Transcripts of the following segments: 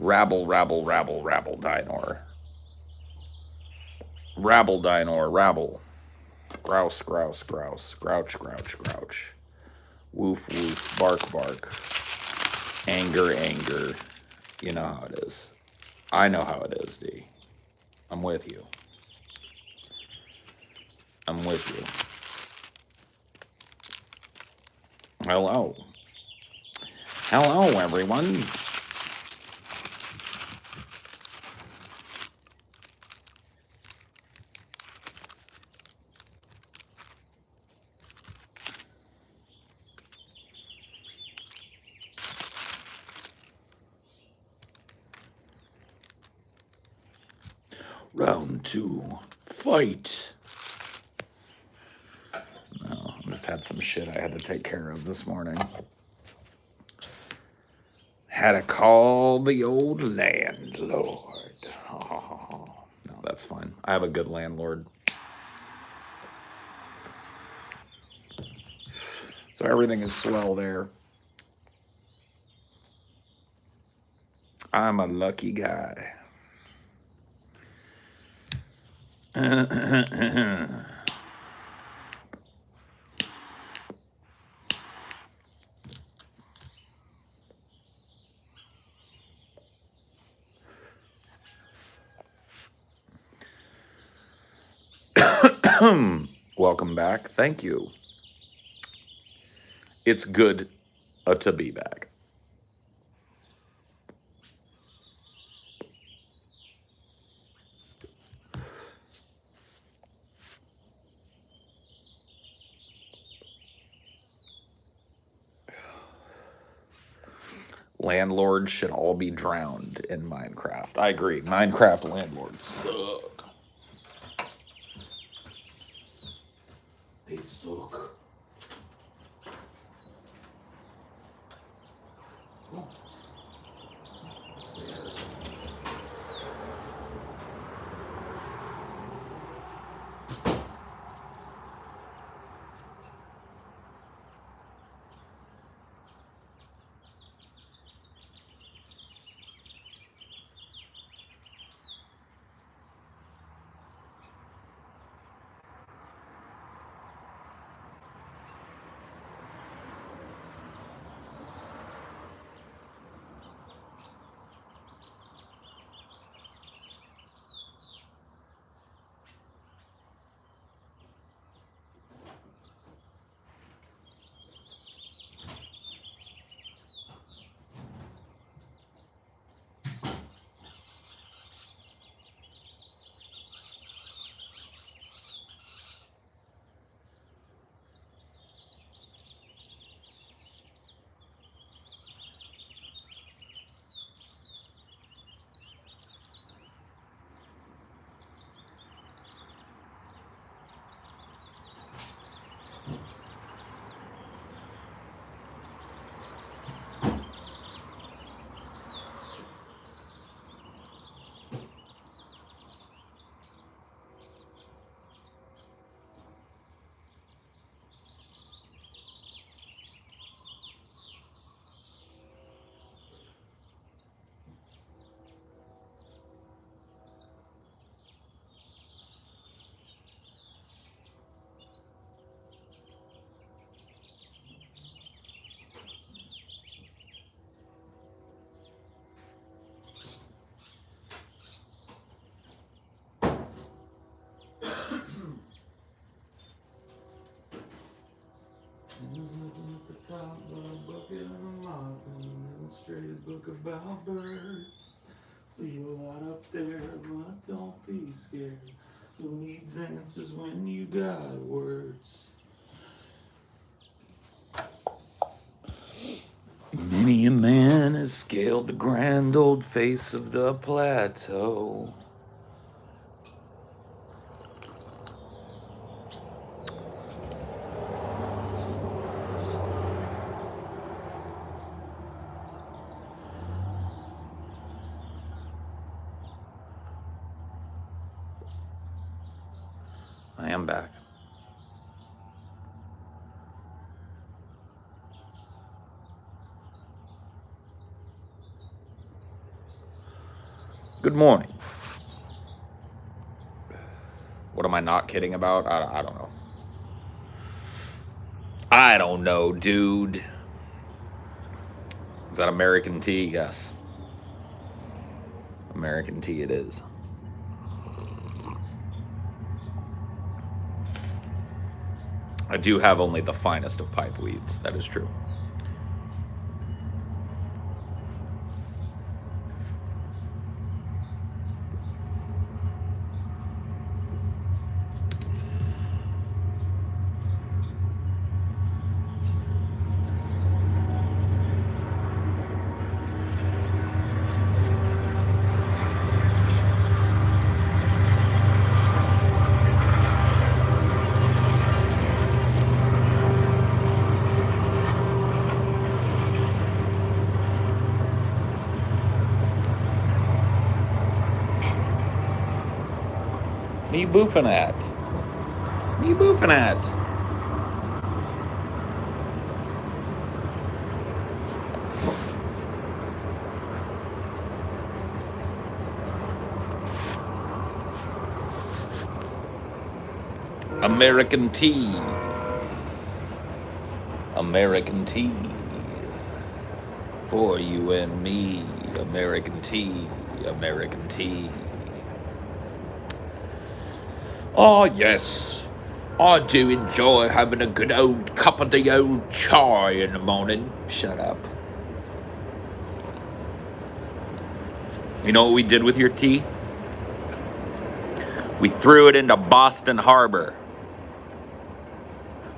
Rabble, rabble, rabble, rabble, dinor. Rabble, dinor, rabble. Grouse, grouse, grouse. Grouch, grouch, grouch. Woof, woof, bark, bark. Anger, anger. You know how it is. I know how it is, D. I'm with you. I'm with you. Hello. Hello, everyone. Round 2. Fight. No, I just had some shit I had to take care of this morning. Had to call the old landlord. Oh, no, that's fine. I have a good landlord. So everything is swell there. I'm a lucky guy. Welcome back. Thank you. It's good to be back. Landlords should all be drowned in Minecraft. I agree. Minecraft landlords suck. They suck. Oh. Looking at the top of a bucket and a mop, an illustrated book about birds. See a lot up there, but don't be scared. Who needs answers when you got words? Many a man has scaled the grand old face of the plateau. I am back. Good morning. What am I not kidding about? I don't know. I don't know, dude. Is that American tea? Yes. American tea it is. I do have only the finest of pipe weeds. That is true. Me boofing at? Me boofing at? American tea. American tea. For you and me. American tea. American tea. Oh, yes. I do enjoy having a good old cup of the old chai in the morning. Shut up. You know what we did with your tea? We threw it into Boston Harbor.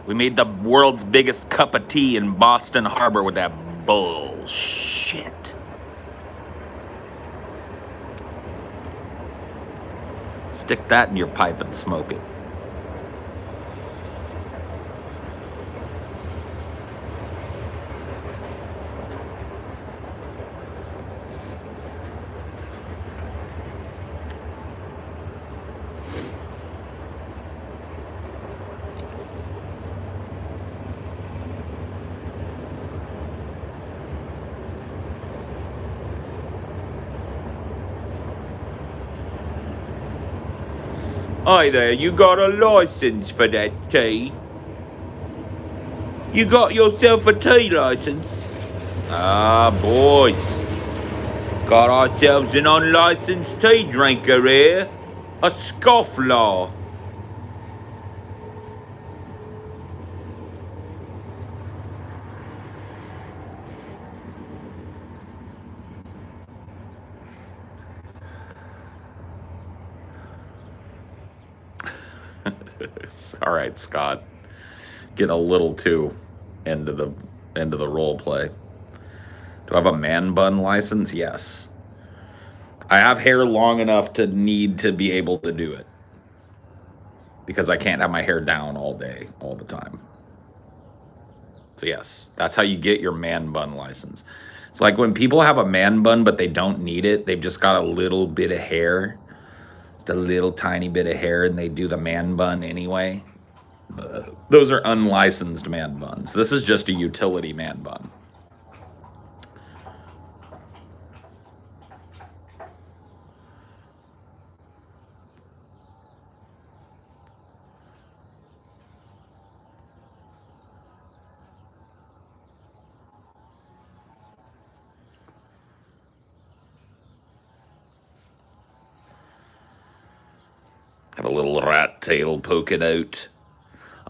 We made the world's biggest cup of tea in Boston Harbor with that bullshit. Stick that in your pipe and smoke it. Hi there, you got a license for that tea? You got yourself a tea license? Ah, boys. Got ourselves an unlicensed tea drinker here. A scofflaw. All right, Scott. Getting a little too into the role play. Do I have a man bun license? Yes. I have hair long enough to need to be able to do it. Because I can't have my hair down all day, all the time. So yes, that's how you get your man bun license. It's like when people have a man bun but they don't need it, they've just got a little bit of hair. Just a little tiny bit of hair and they do the man bun anyway. Those are unlicensed man buns. This is just a utility man bun. Have a little rat tail poking out.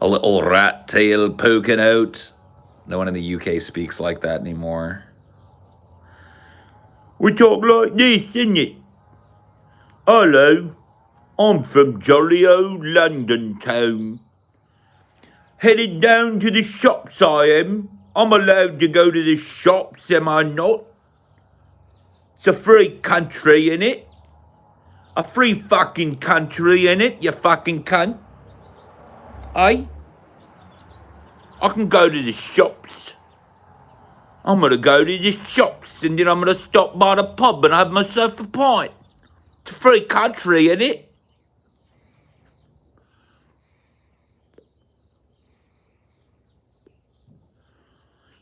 A little rat tail poking out. No one in the UK speaks like that anymore. We talk like this, innit? Hello, I'm from jolly old London town. Headed down to the shops I am. I'm allowed to go to the shops, am I not? It's a free country, innit? A free fucking country, innit, you fucking cunt? Eh? I can go to the shops. I'm gonna go to the shops and then I'm gonna stop by the pub and have myself a pint. It's a free country, innit?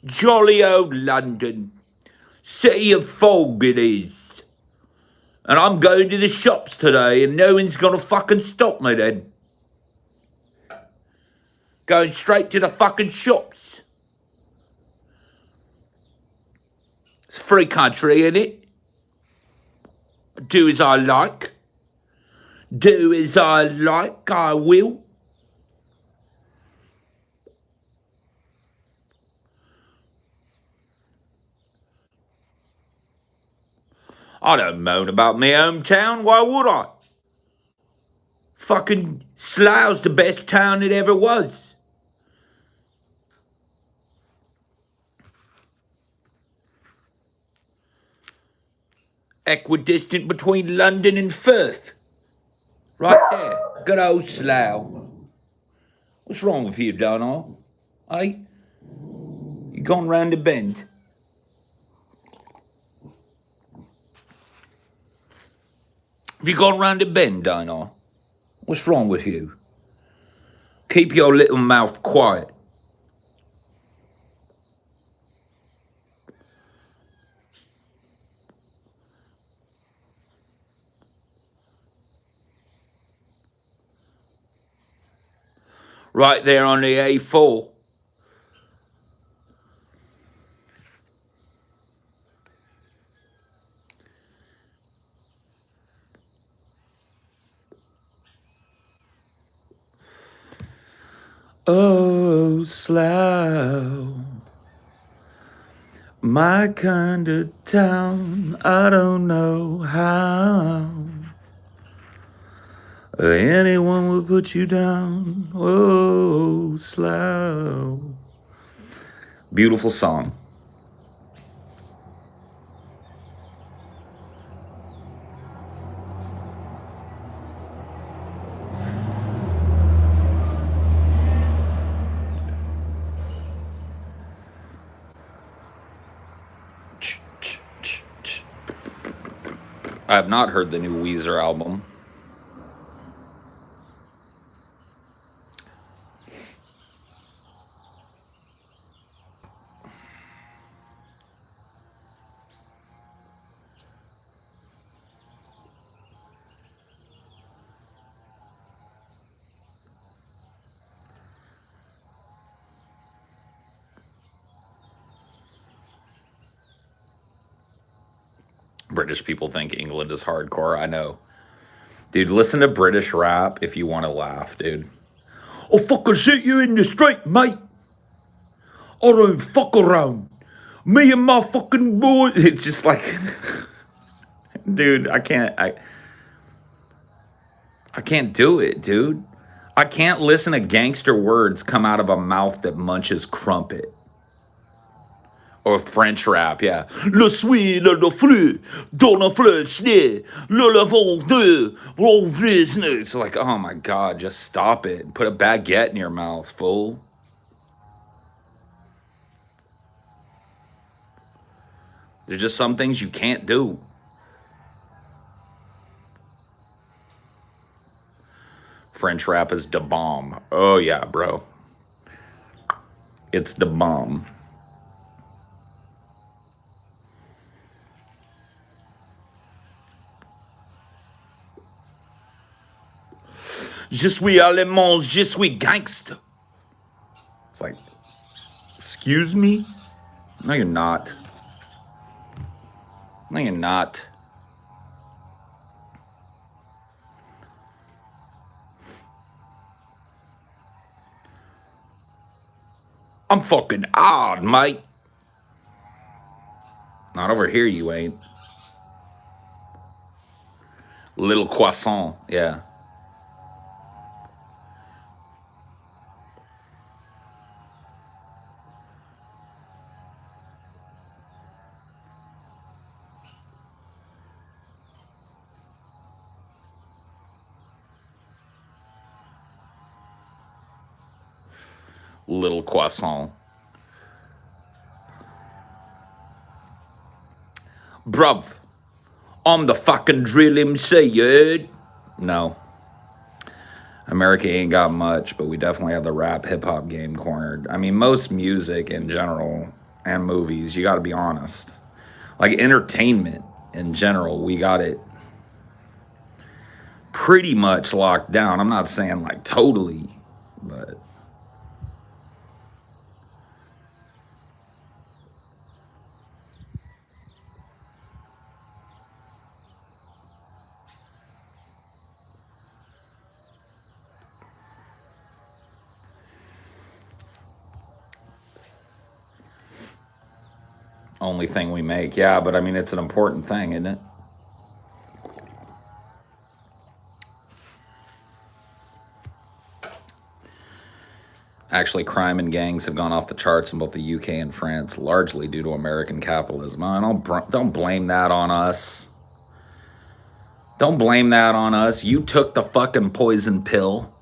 Jolly old London. City of fog it is. And I'm going to the shops today and no one's gonna fucking stop me then. Going straight to the fucking shops. It's a free country, innit? Do as I like. Do as I like, I will. I don't moan about my hometown, why would I? Fucking Slough's the best town it ever was. Equidistant between London and Firth. Right there. Good old Slough. What's wrong with you, Donald? Eh? You gone round the bend? Have you gone round the bend, Donald? What's wrong with you? Keep your little mouth quiet. Right there on the A4. Oh, Slough, my kind of town, I don't know how anyone would put you down. Oh, Slough. Beautiful song. I have not heard the new Weezer album. British people think England is hardcore. I know. Dude, listen to British rap if you want to laugh, dude. I'll fucking shoot you in the street, mate. I don't fuck around. Me and my fucking boy. It's just like, dude, I can't do it, dude. I can't listen to gangster words come out of a mouth that munches crumpet. Or French rap, yeah. Le suis le flux, dans le flux, le lavant de, it's like, oh my God, just stop it. Put a baguette in your mouth, fool. There's just some things you can't do. French rap is da bomb. Oh yeah, bro. It's da bomb. Je suis allemand, je suis gangster. It's like, excuse me? No, you're not. No, you're not. I'm fucking odd, mate. Not over here, you ain't. Little croissant, yeah. Little croissant. Bruv, I'm the fucking drill MC, you heard? No. America ain't got much, but we definitely have the rap hip-hop game cornered. I mean, most music in general and movies, you gotta be honest. Like entertainment in general, we got it pretty much locked down. I'm not saying like totally, but only thing we make. Yeah, but I mean, it's an important thing, isn't it? Actually, crime and gangs have gone off the charts in both the UK and France, largely due to American capitalism. Don't blame that on us. Don't blame that on us. You took the fucking poison pill.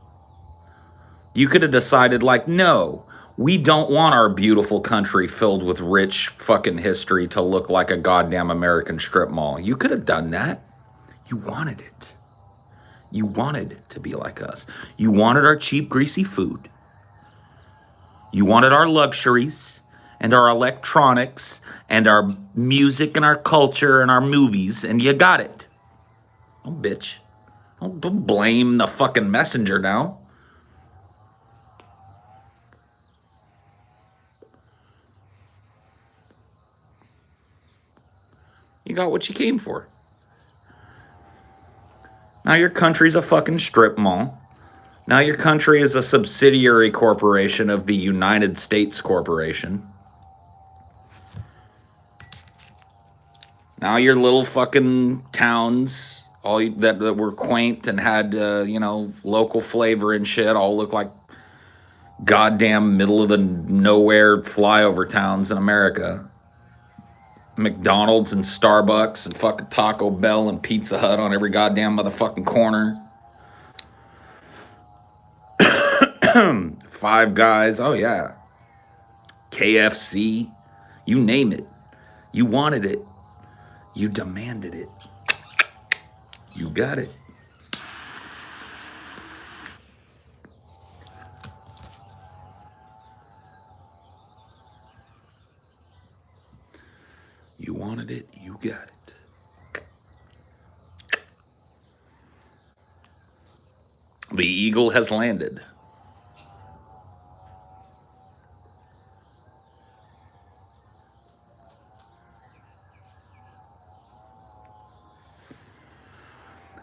You could have decided, like, no, we don't want our beautiful country filled with rich fucking history to look like a goddamn American strip mall. You could have done that. You wanted it. You wanted to be like us. You wanted our cheap, greasy food. You wanted our luxuries and our electronics and our music and our culture and our movies, and you got it. Don't bitch. Don't blame the fucking messenger now. You got what you came for. Now your country's a fucking strip mall. Now your country is a subsidiary corporation of the United States Corporation. Now your little fucking towns, that were quaint and had, local flavor and shit, all look like goddamn middle of the nowhere flyover towns in America. McDonald's and Starbucks and fucking Taco Bell and Pizza Hut on every goddamn motherfucking corner. Five Guys, oh yeah. KFC, you name it. You wanted it. You demanded it. You got it. You wanted it, you got it. The eagle has landed.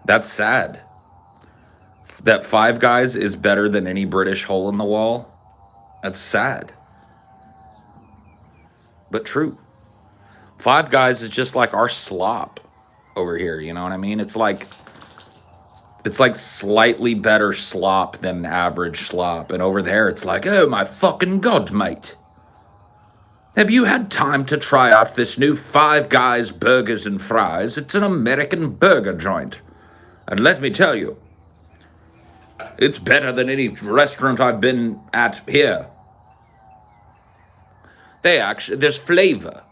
That's sad. That Five Guys is better than any British hole in the wall. That's sad. But true. Five Guys is just like our slop over here, you know what I mean? It's like slightly better slop than average slop. And over there it's like, oh my fucking god, mate. Have you had time to try out this new Five Guys burgers and fries? It's an American burger joint. And let me tell you, it's better than any restaurant I've been at here. There's flavor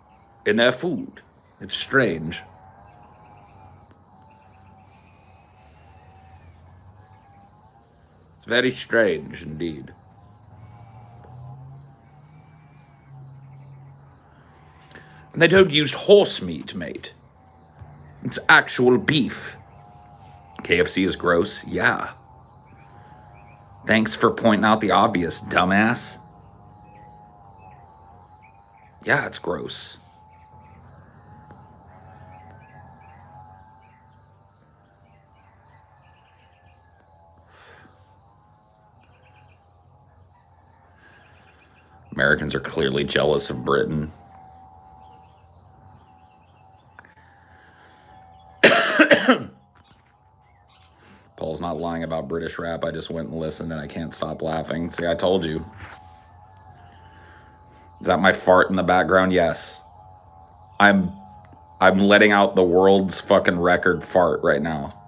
in their food. It's strange. It's very strange indeed. And they don't use horse meat, mate. It's actual beef. KFC is gross, yeah. Thanks for pointing out the obvious, dumbass. Yeah, it's gross. Americans are clearly jealous of Britain. Paul's not lying about British rap. I just went and listened and I can't stop laughing. See, I told you. Is that my fart in the background? Yes. I'm letting out the world's fucking record fart right now.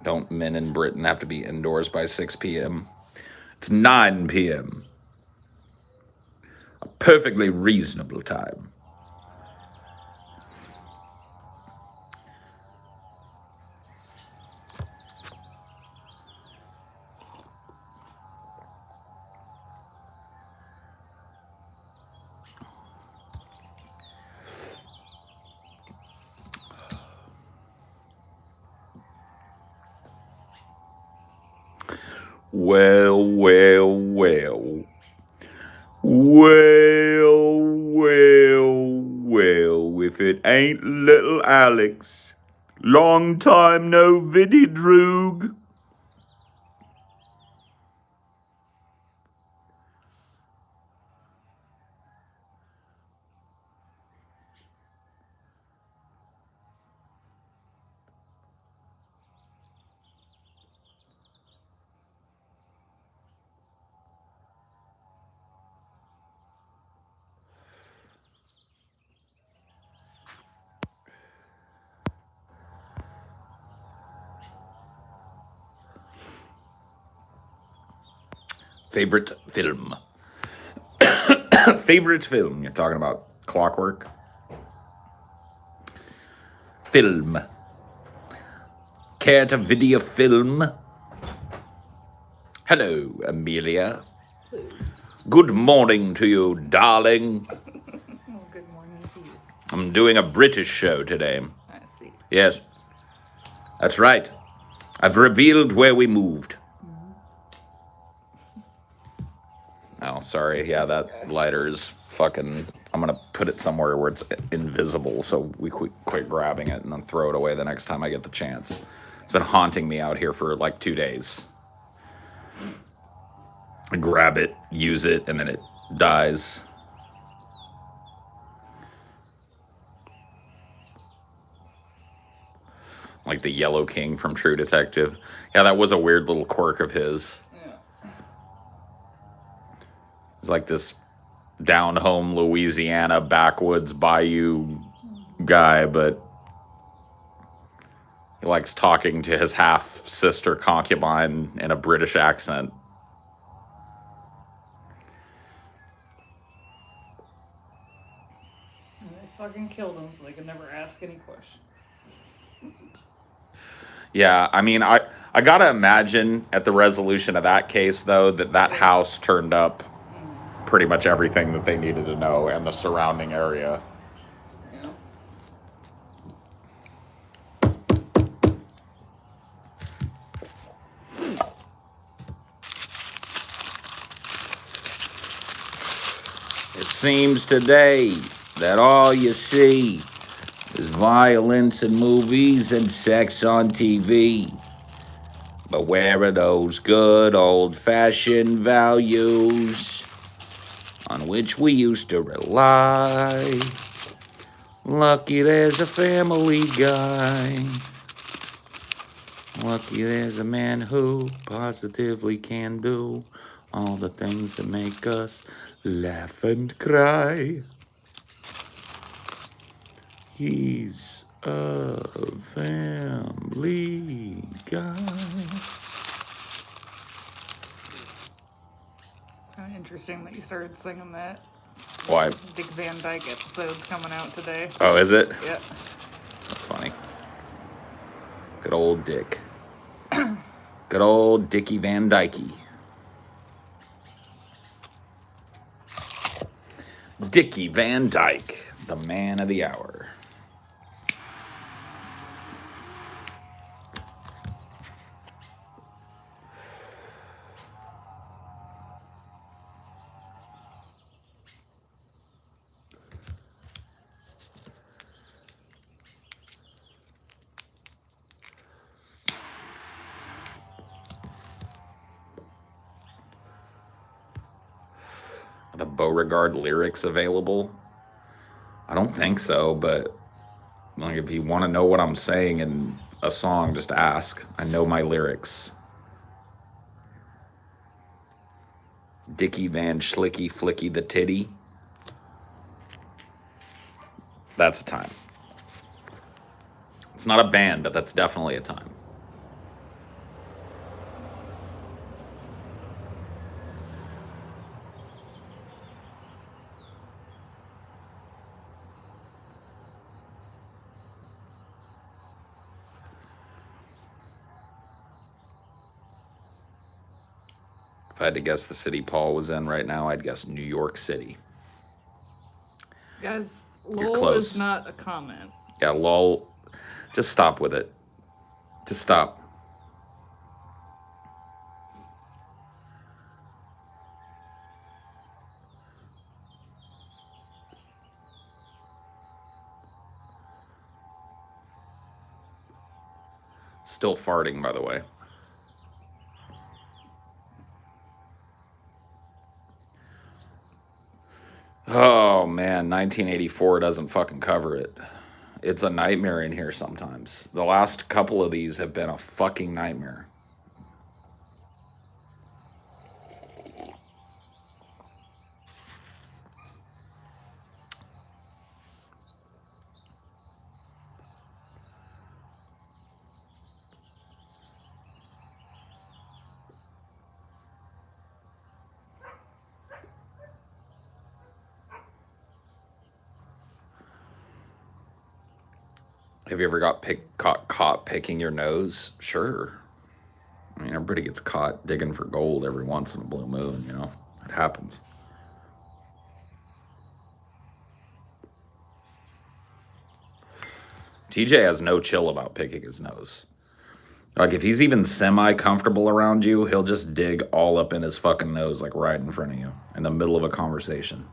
Don't men in Britain have to be indoors by 6 p.m.? It's 9 p.m. A perfectly reasonable time. Well, well, well. Well, well, well, if it ain't little Alex. Long time no viddy droog. Favorite film? Favorite film? You're talking about Clockwork? Film. Care to video film? Hello, Amelia. Hello. Good morning to you, darling. Well, good morning to you. I'm doing a British show today. I see. Yes, that's right. I've revealed where we moved. Oh, sorry. Yeah, that lighter is fucking... I'm going to put it somewhere where it's invisible so we quit grabbing it and then throw it away the next time I get the chance. It's been haunting me out here for like 2 days. I grab it, use it, and then it dies. Like the Yellow King from True Detective. Yeah, that was a weird little quirk of his. Yeah. It's like this down-home Louisiana backwoods bayou guy, but he likes talking to his half-sister concubine in a British accent. And they fucking killed him so they could never ask any questions. Yeah, I mean, I gotta imagine at the resolution of that case, though, that house turned up pretty much everything that they needed to know and the surrounding area. Yeah. It seems today that all you see is violence in movies and sex on TV. But where are those good old-fashioned values on which we used to rely? Lucky there's a Family Guy. Lucky there's a man who positively can do all the things that make us laugh and cry. He's a Family Guy. Kind of interesting that you started singing that. Why? Dick Van Dyke episode's coming out today. Oh, is it? Yeah. That's funny. Good old Dick. Good old Dickie Van Dyke. Dickie Van Dyke, the man of the hour. The Beauregard lyrics available? I don't think so, but like if you want to know what I'm saying in a song, just ask. I know my lyrics. Dickie Van Schlicky Flicky the Titty. That's a time. It's not a band, but that's definitely a time. If I had to guess the city Paul was in right now, I'd guess New York City. Guys, You're lol close. is not a comment. Yeah, lol. Just stop with it. Just stop. Still farting, by the way. Oh, man, 1984 doesn't fucking cover it. It's a nightmare in here sometimes. The last couple of these have been a fucking nightmare. Have you ever caught picking your nose? Sure. I mean, everybody gets caught digging for gold every once in a blue moon, you know? It happens. TJ has no chill about picking his nose. Like, if he's even semi-comfortable around you, he'll just dig all up in his fucking nose, like right in front of you, in the middle of a conversation.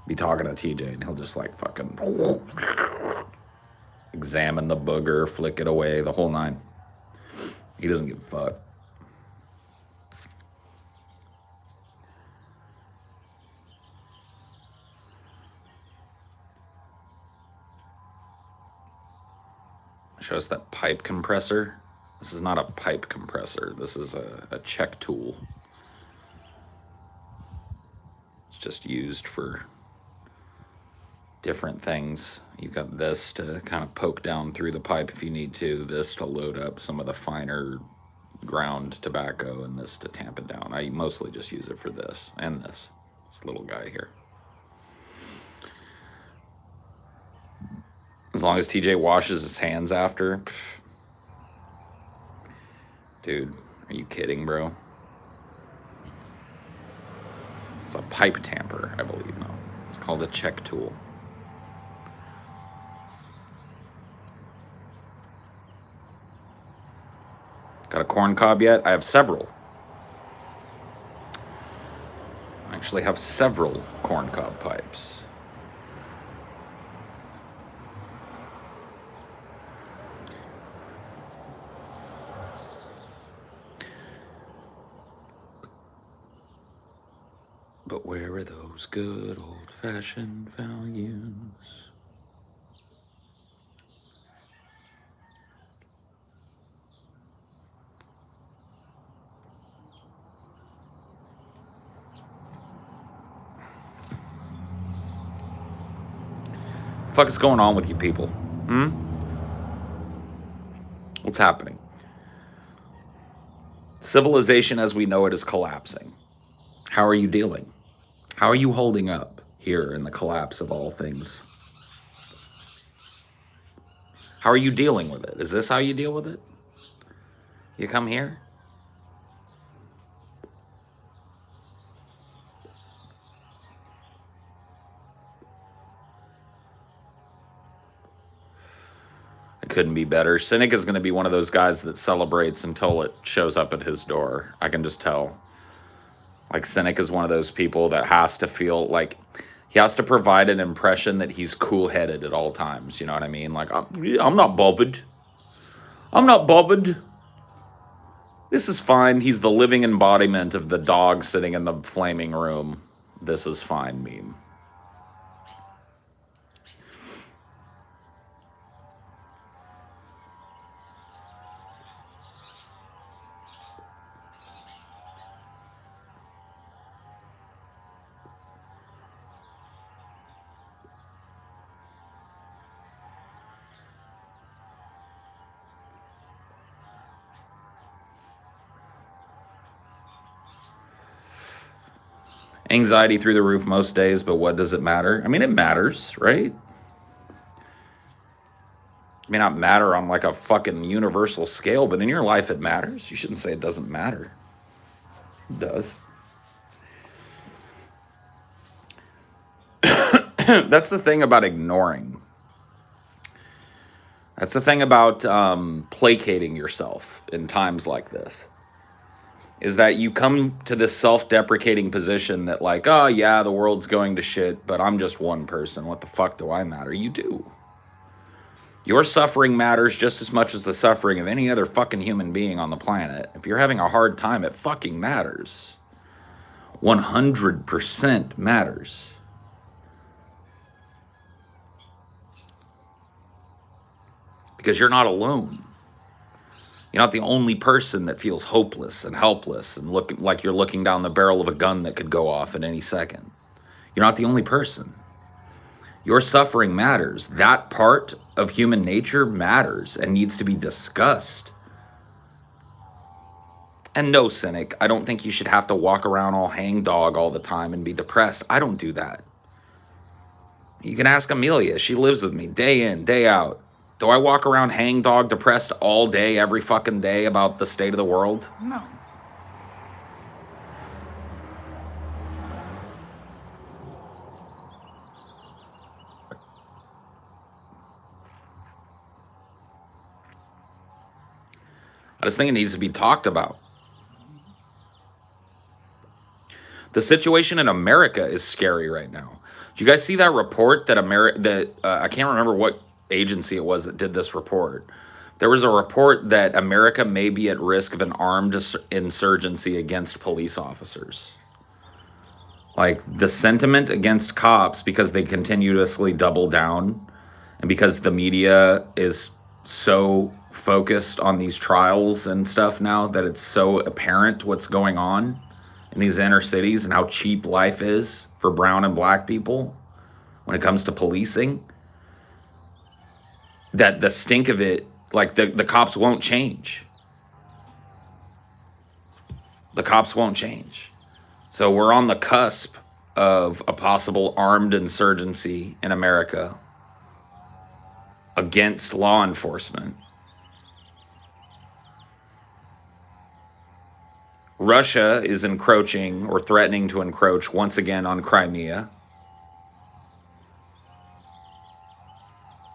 Be talking to TJ, and he'll just, like, fucking examine the booger, flick it away, the whole nine. He doesn't give a fuck. Show us that pipe compressor. This is not a pipe compressor. This is a check tool. It's just used for different things. You've got this to kind of poke down through the pipe if you need to, this to load up some of the finer ground tobacco, and this to tamp it down. I mostly just use it for this and this little guy here. As long as TJ washes his hands after. Dude, are you kidding, bro? It's a pipe tamper, I believe. No, it's called a check tool. Got a corn cob yet? I have several. I actually have several corn cob pipes. But where are those good old-fashioned values? The fuck is going on with you people? What's happening? Civilization as we know it is collapsing. How are you dealing? How are you holding up here in the collapse of all things? How are you dealing with it? Is this how you deal with it? You come here? It couldn't be better. Cynic is going to be one of those guys that celebrates until it shows up at his door. I can just tell. Like, Cynic is one of those people that has to feel like he has to provide an impression that he's cool-headed at all times. You know what I mean? Like, I'm not bothered. I'm not bothered. This is fine. He's the living embodiment of the dog sitting in the flaming room. This is fine meme. Anxiety through the roof most days, but what does it matter? I mean, it matters, right? It may not matter on like a fucking universal scale, but in your life it matters. You shouldn't say it doesn't matter. It does. That's the thing about ignoring. That's the thing about placating yourself in times like this. Is that you come to this self-deprecating position that like, oh yeah, the world's going to shit, but I'm just one person. What the fuck do I matter? You do. Your suffering matters just as much as the suffering of any other fucking human being on the planet. If you're having a hard time, it fucking matters. 100% matters. Because you're not alone. You're not the only person that feels hopeless and helpless and looking like you're looking down the barrel of a gun that could go off at any second. You're not the only person. Your suffering matters. That part of human nature matters and needs to be discussed. And no, cynic, I don't think you should have to walk around all hangdog all the time and be depressed. I don't do that. You can ask Amelia. She lives with me day in, day out. Do I walk around hangdog depressed all day, every fucking day about the state of the world? No. I just think it needs to be talked about. The situation in America is scary right now. Do you guys see that report that I can't remember what agency it was that did this report. There was a report that America may be at risk of an armed insurgency against police officers. Like the sentiment against cops, because they continuously double down and because the media is so focused on these trials and stuff now that it's so apparent what's going on in these inner cities and how cheap life is for brown and black people when it comes to policing, that the stink of it, like the cops won't change. The cops won't change. So we're on the cusp of a possible armed insurgency in America against law enforcement. Russia is encroaching or threatening to encroach once again on Crimea.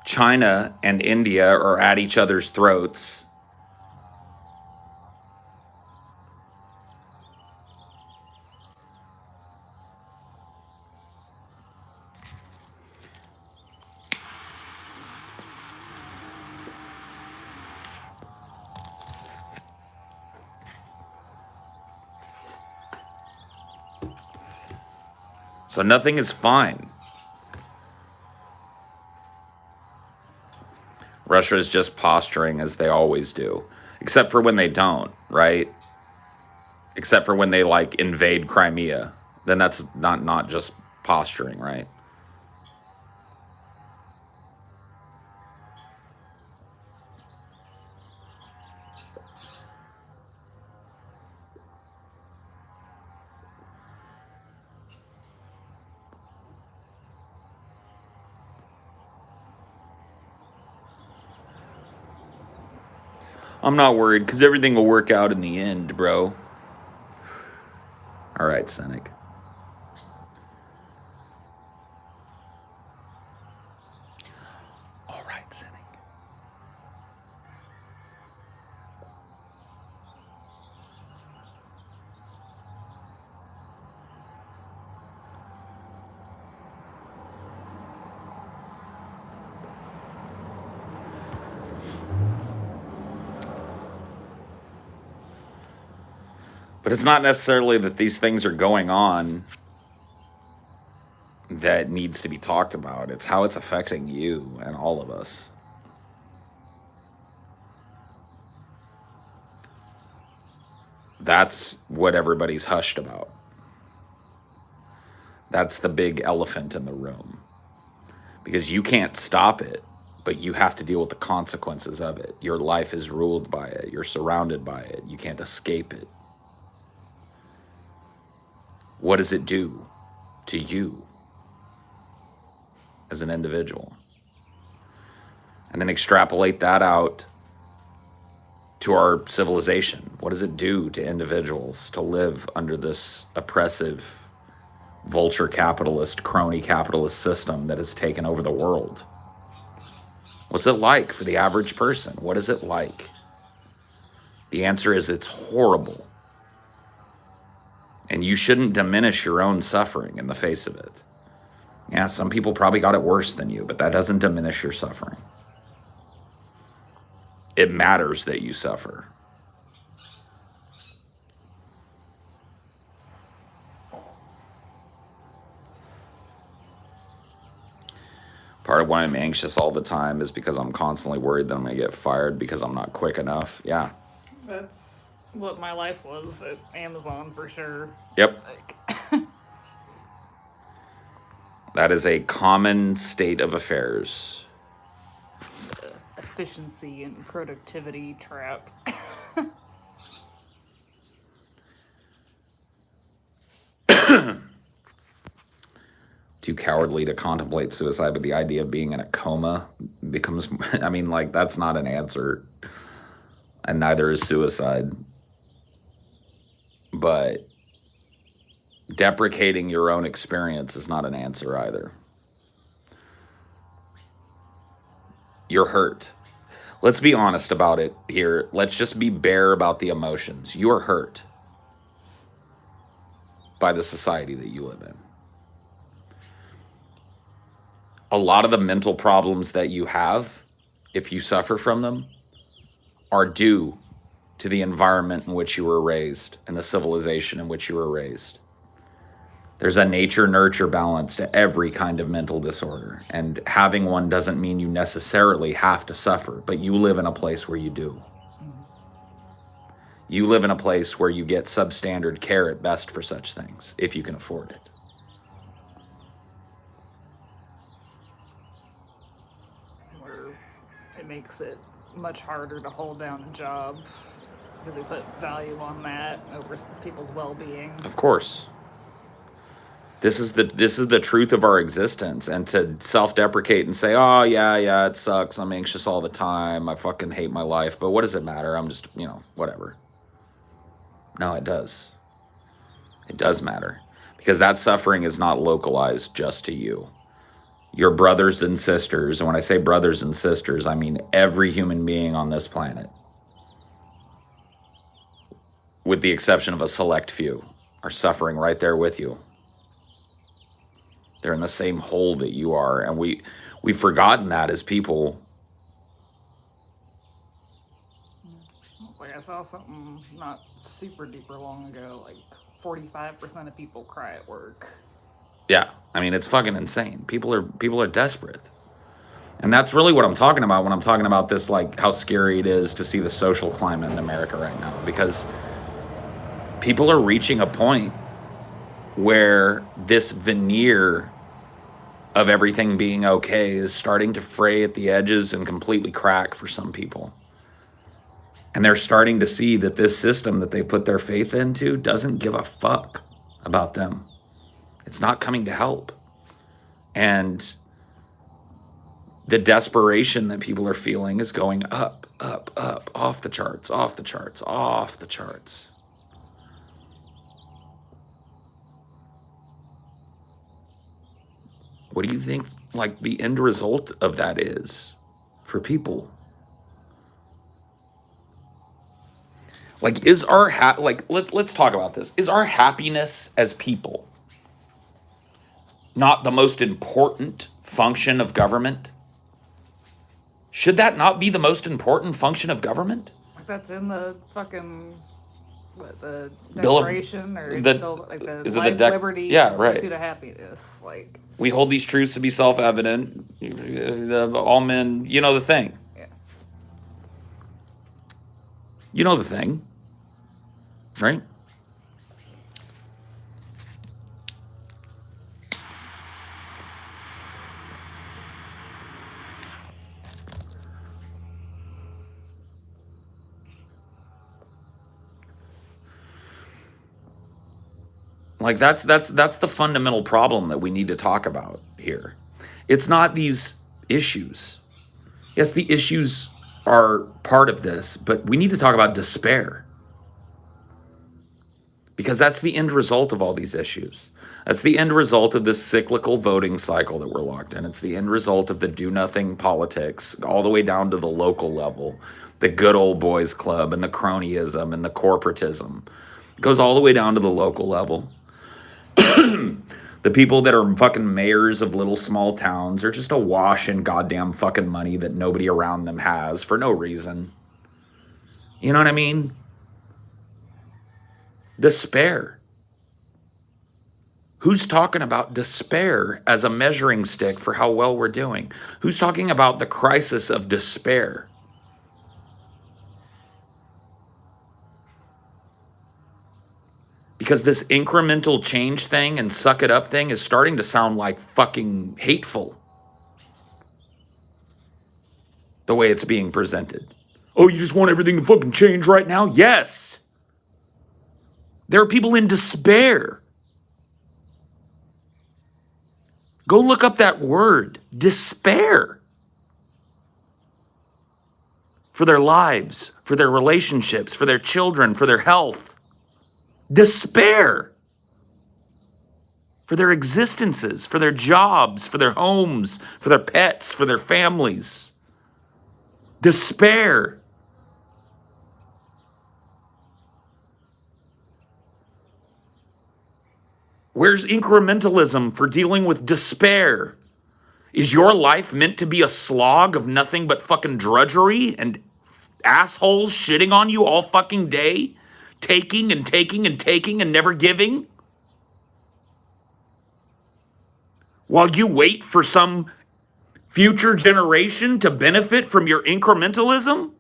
China and India are at each other's throats. So nothing is fine. Russia is just posturing as they always do, except for when they don't, right? Except for when they like invade Crimea. Then that's not just posturing, right? I'm not worried because everything will work out in the end, bro. All right, Cynic. All right, Cynic. But it's not necessarily that these things are going on that needs to be talked about. It's how it's affecting you and all of us. That's what everybody's hushed about. That's the big elephant in the room. Because you can't stop it, but you have to deal with the consequences of it. Your life is ruled by it. You're surrounded by it. You can't escape it. What does it do to you as an individual? And then extrapolate that out to our civilization? What does it do to individuals to live under this oppressive vulture capitalist, crony capitalist system that has taken over the world? What's it like for the average person? What is it like? The answer is it's horrible. And you shouldn't diminish your own suffering in the face of it. Yeah, some people probably got it worse than you, but that doesn't diminish your suffering. It matters that you suffer. Part of why I'm anxious all the time is because I'm constantly worried that I'm going to get fired because I'm not quick enough. Yeah. That's what my life was at Amazon for sure. Yep. Like, That is a common state of affairs. the efficiency and productivity trap. Too cowardly to contemplate suicide, but the idea of being in a coma becomes, I mean, like, that's not an answer. And neither is suicide. But deprecating your own experience is not an answer either. You're hurt. Let's be honest about it here. Let's just be bare about the emotions. You're hurt by the society that you live in. A lot of the mental problems that you have, if you suffer from them, are due to the environment in which you were raised and the civilization in which you were raised. There's a nature-nurture balance to every kind of mental disorder, and having one doesn't mean you necessarily have to suffer, but you live in a place where you do. You live in a place where you get substandard care at best for such things, if you can afford it. It makes it much harder to hold down a job because we put value on that over people's well-being. Of course. This is the truth of our existence, and to self-deprecate and say, oh yeah, it sucks, I'm anxious all the time, I fucking hate my life, but what does it matter? I'm just, whatever. No, it does. It does matter, because that suffering is not localized just to you. Your brothers and sisters, and when I say brothers and sisters, I mean every human being on this planet, with the exception of a select few, are suffering right there with you. They're in the same hole that you are, and we've forgotten that as people. Like, I saw something not super duper long ago, like 45% of people cry at work. Yeah, I mean, it's fucking insane. People are desperate. And that's really what I'm talking about when I'm talking about this, like, how scary it is to see the social climate in America right now. Because people are reaching a point where this veneer of everything being okay is starting to fray at the edges and completely crack for some people. And they're starting to see that this system that they put their faith into doesn't give a fuck about them. It's not coming to help. And the desperation that people are feeling is going up, up, up, off the charts, off the charts, off the charts. What do you think, like, the end result of that is for people? Like, is our let's talk about this. Is our happiness as people not the most important function of government? Should that not be the most important function of government? Like, that's in the fucking, the Bill of- Declaration, or the- the is it life, the liberty, yeah, right. pursuit of happiness. Like, We hold these truths to be self-evident. All men, you know the thing. yeah. You know the thing, right? Like, that's the fundamental problem that we need to talk about here. It's not these issues. Yes, the issues are part of this, but we need to talk about despair. Because that's the end result of all these issues. That's the end result of this cyclical voting cycle that we're locked in. It's the end result of the do-nothing politics all the way down to the local level, the good old boys club and the cronyism and the corporatism. It goes all the way down to the local level. The people that are fucking mayors of little small towns are just awash in goddamn fucking money that nobody around them has for no reason. You know what I mean? Despair. Who's talking about despair as a measuring stick for how well we're doing? Who's talking about the crisis of despair? Because this incremental change thing and suck it up thing is starting to sound like fucking hateful. The way it's being presented. Oh, you just want everything to fucking change right now? Yes. There are people in despair. Go look up that word, despair. For their lives, for their relationships, for their children, for their health. Despair. For their existences, for their jobs, for their homes, for their pets, for their families. Despair. Where's incrementalism for dealing with despair? Is your life meant to be a slog of nothing but fucking drudgery and assholes shitting on you all fucking day? Taking and taking and taking and never giving? While you wait for some future generation to benefit from your incrementalism?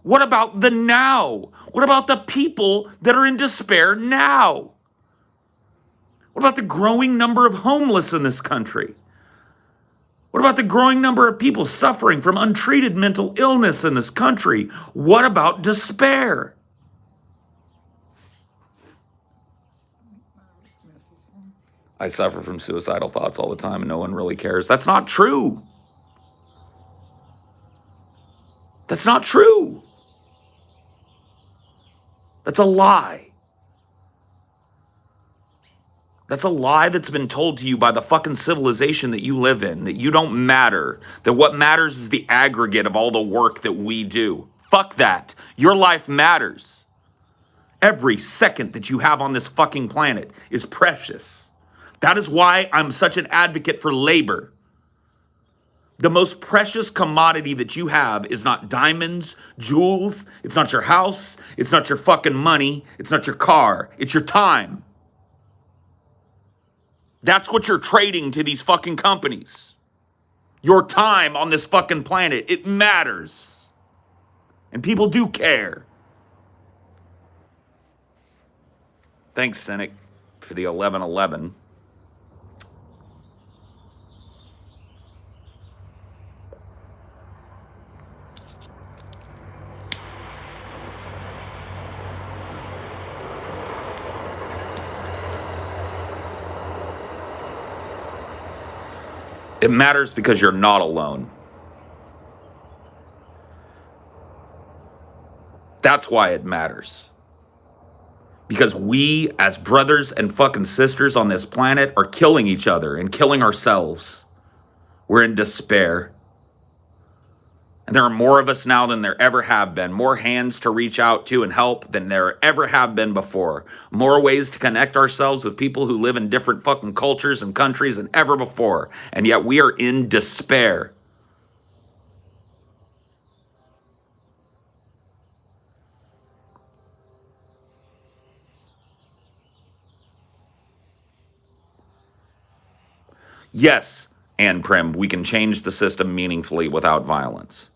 What about the now? What about the people that are in despair now? What about the growing number of homeless in this country? What about the growing number of people suffering from untreated mental illness in this country? What about despair? I suffer from suicidal thoughts all the time and no one really cares. That's not true. That's not true. That's a lie. That's a lie that's been told to you by the fucking civilization that you live in, that you don't matter, that what matters is the aggregate of all the work that we do. Fuck that. Your life matters. Every second that you have on this fucking planet is precious. That is why I'm such an advocate for labor. The most precious commodity that you have is not diamonds, jewels, it's not your house, it's not your fucking money, it's not your car, it's your time. That's what you're trading to these fucking companies. Your time on this fucking planet, it matters. And people do care. Thanks, Cynic, for the 1111. It matters because you're not alone. That's why it matters. Because we, as brothers and fucking sisters on this planet, are killing each other and killing ourselves. We're in despair. And there are more of us now than there ever have been. More hands to reach out to and help than there ever have been before. More ways to connect ourselves with people who live in different fucking cultures and countries than ever before. And yet we are in despair. Yes, Ann Prim, we can change the system meaningfully without violence.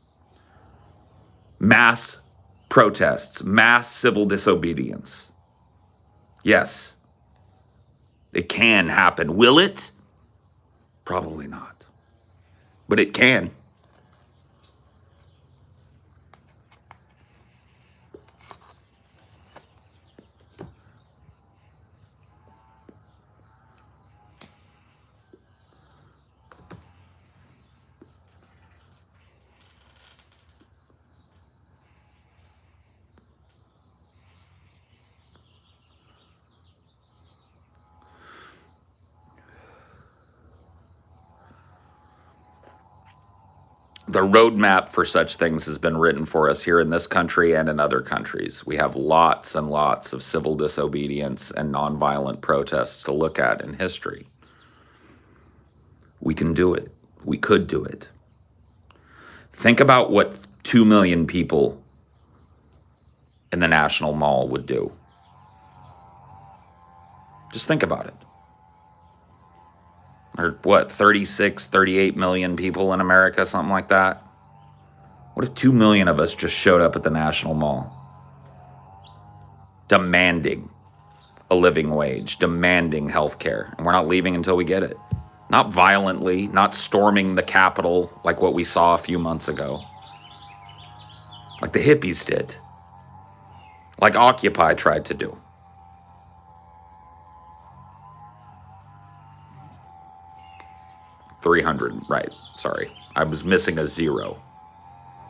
Mass protests, mass civil disobedience. Yes, it can happen. Will it? Probably not. But it can. The roadmap for such things has been written for us here in this country and in other countries. We have lots and lots of civil disobedience and nonviolent protests to look at in history. We can do it. We could do it. Think about what 2 million people in the National Mall would do. Just think about it. Or what, 36, 38 million people in America, something like that? What if 2 million of us just showed up at the National Mall? Demanding a living wage, demanding health care, and we're not leaving until we get it. Not violently, not storming the Capitol like what we saw a few months ago. Like the hippies did. Like Occupy tried to do. $300, right, sorry. I was missing a zero.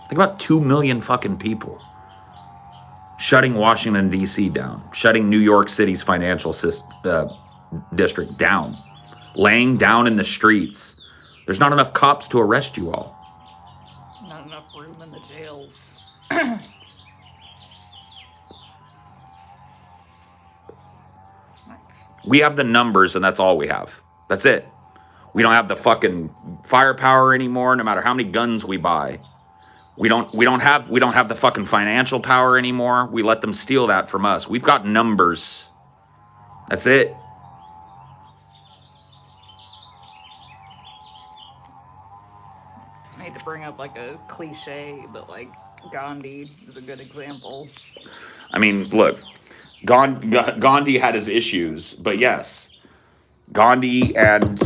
Think about 2 million fucking people. Shutting Washington, D.C. down. Shutting New York City's financial district down. Laying down in the streets. There's not enough cops to arrest you all. Not enough room in the jails. We have the numbers, and that's all we have. That's it. We don't have the fucking firepower anymore, no matter how many guns we buy. We don't have the fucking financial power anymore. We let them steal that from us. We've got numbers. That's it. I hate to bring up like a cliche, but like Gandhi is a good example. I mean, look, Gandhi had his issues, but yes, Gandhi and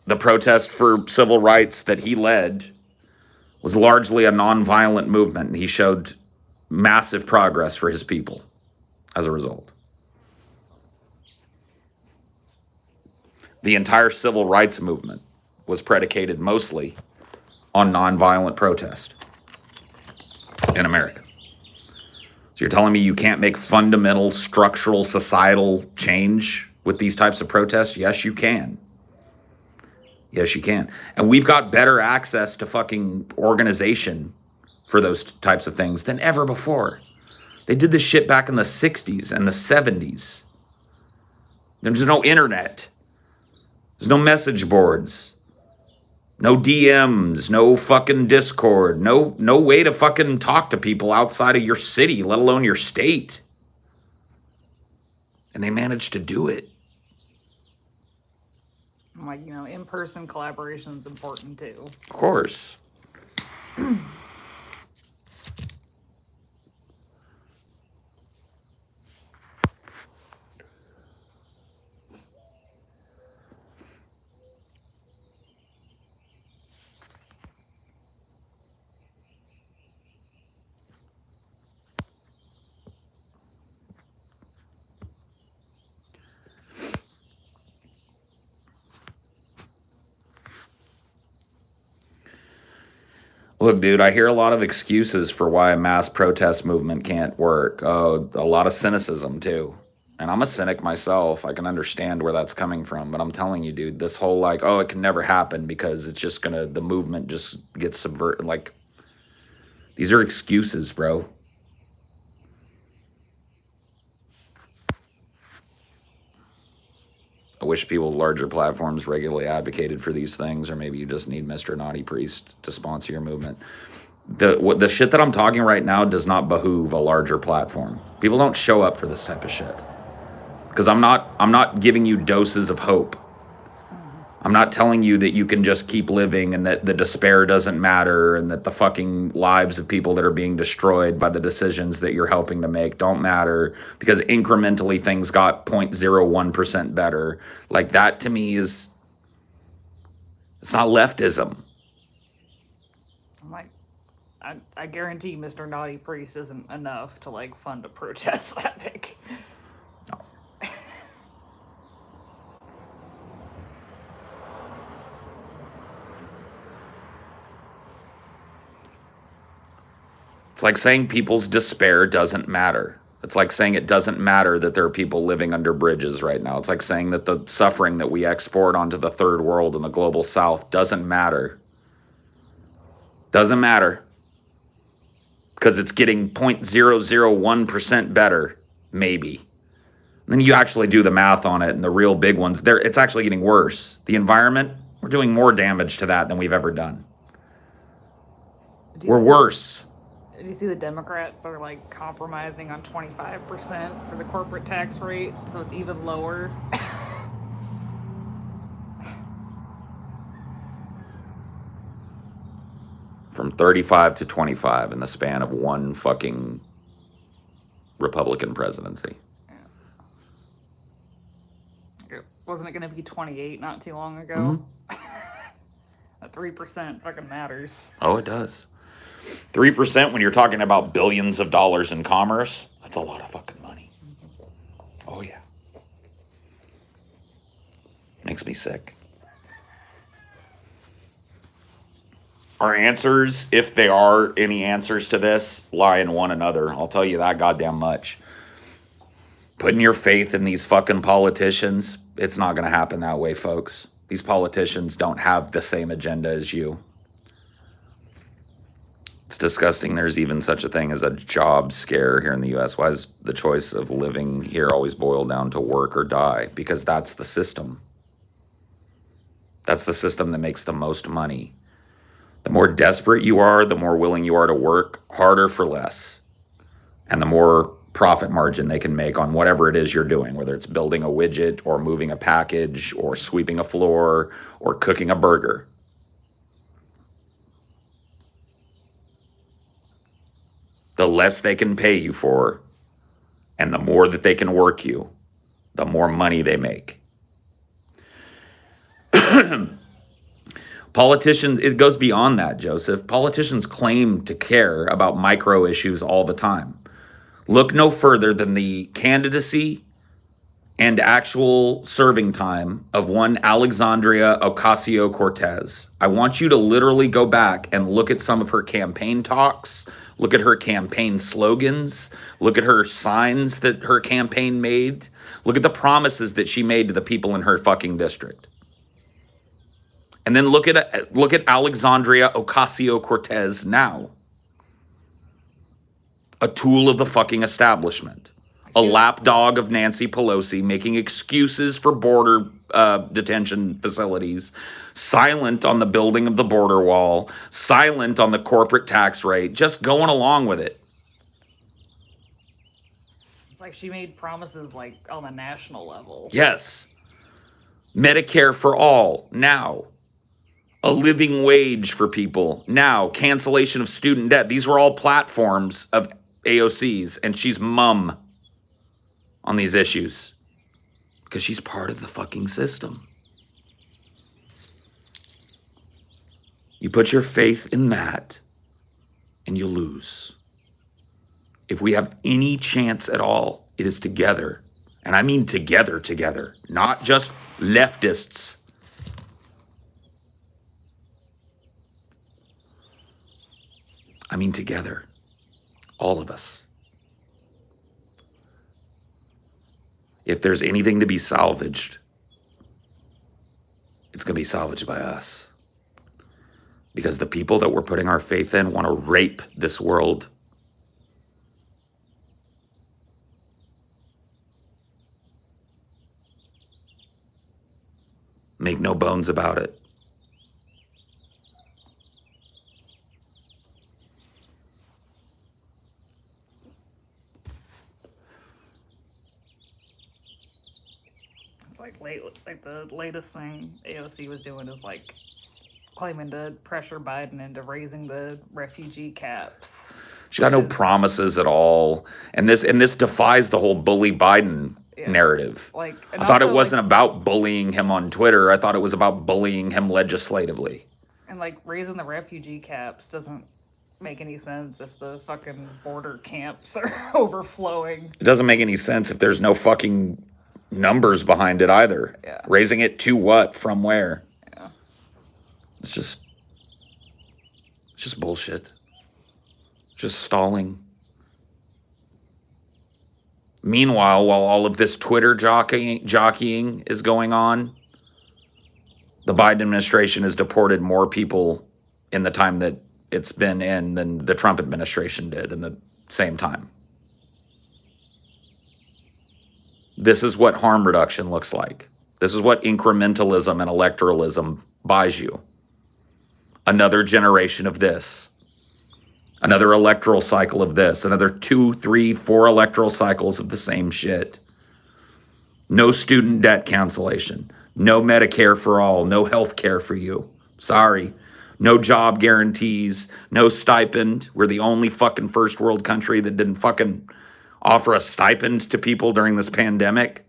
the protest for civil rights that he led was largely a nonviolent movement, and he showed massive progress for his people as a result. The entire civil rights movement was predicated mostly on nonviolent protest in America. So you're telling me you can't make fundamental structural societal change with these types of protests? Yes, you can. Yes, you can. And we've got better access to fucking organization for those types of things than ever before. They did this shit back in the 60s and the 70s. There's no internet. There's no message boards. No DMs, no fucking Discord, no way to fucking talk to people outside of your city, let alone your state. And they managed to do it. Like, in-person collaboration is important too. Of course. Look, dude, I hear a lot of excuses for why a mass protest movement can't work. A lot of cynicism, too. And I'm a cynic myself. I can understand where that's coming from. But I'm telling you, dude, this whole it can never happen because it's just the movement just gets subverted. Like, these are excuses, bro. I wish people with larger platforms regularly advocated for these things, or maybe you just need Mr. Naughty Priest to sponsor your movement. The shit that I'm talking right now does not behoove a larger platform. People don't show up for this type of shit. Because I'm not giving you doses of hope. I'm not telling you that you can just keep living and that the despair doesn't matter and that the fucking lives of people that are being destroyed by the decisions that you're helping to make don't matter because incrementally things got 0.01% better. Like, that to me it's not leftism. I'm like, I guarantee Mr. Naughty Priest isn't enough to fund a protest that big. No. It's like saying people's despair doesn't matter. It's like saying it doesn't matter that there are people living under bridges right now. It's like saying that the suffering that we export onto the third world and the global south doesn't matter Doesn't matter. Because it's getting 0.001% better, maybe. Then you actually do the math on it, and the real big ones, it's actually getting worse. The environment, we're doing more damage to that than we've ever done. We're worse. Do you see the Democrats are like compromising on 25% for the corporate tax rate, so it's even lower? From 35 to 25 in the span of one fucking Republican presidency. Wasn't it going to be 28 not too long ago? That 3% fucking matters. Oh, it does. 3% when you're talking about billions of dollars in commerce, that's a lot of fucking money. Oh, yeah. Makes me sick. Our answers, if there are any answers to this, lie in one another. I'll tell you that goddamn much. Putting your faith in these fucking politicians, it's not going to happen that way, folks. These politicians don't have the same agenda as you. It's disgusting there's even such a thing as a job scare here in the U.S. Why is the choice of living here always boiled down to work or die? Because that's the system. That's the system that makes the most money. The more desperate you are, the more willing you are to work harder for less. And the more profit margin they can make on whatever it is you're doing, whether it's building a widget or moving a package or sweeping a floor or cooking a burger. The less they can pay you for and the more that they can work you, the more money they make. Politicians, it goes beyond that, Joseph. Politicians claim to care about micro issues all the time. Look no further than the candidacy and actual serving time of one Alexandria Ocasio-Cortez. I want you to literally go back and look at some of her campaign talks, look at her campaign slogans, look at her signs that her campaign made, look at the promises that she made to the people in her fucking district. And then look at Alexandria Ocasio-Cortez now. A tool of the fucking establishment. A lapdog of Nancy Pelosi making excuses for border detention facilities. Silent on the building of the border wall. Silent on the corporate tax rate. Just going along with it. It's like she made promises like on a national level. Yes. Medicare for all. Now. A living wage for people. Now, cancellation of student debt. These were all platforms of AOC's, and she's mum on these issues because she's part of the fucking system. You put your faith in that, and you lose. If we have any chance at all, it is together. And I mean together, not just leftists. I mean together, all of us. If there's anything to be salvaged, it's going to be salvaged by us. Because the people that we're putting our faith in want to rape this world. Make no bones about it. Like the latest thing AOC was doing is like claiming to pressure Biden into raising the refugee caps. She got no promises at all, and this defies the whole bully Biden narrative. Like, I thought it wasn't about bullying him on Twitter. I thought it was about bullying him legislatively. And like raising the refugee caps doesn't make any sense if the fucking border camps are overflowing. It doesn't make any sense if there's no fucking numbers behind it either. Yeah. Raising it to what? From where? Yeah. It's just bullshit. Just stalling. Meanwhile, while all of this Twitter jockeying is going on, the Biden administration has deported more people in the time that it's been in than the Trump administration did in the same time. This is what harm reduction looks like. This is what incrementalism and electoralism buys you. Another generation of this. Another electoral cycle of this. Another 2, 3, 4 electoral cycles of the same shit. No student debt cancellation. No Medicare for all. No health care for you. Sorry. No job guarantees. No stipend. We're the only fucking first world country that didn't fucking offer a stipend to people during this pandemic.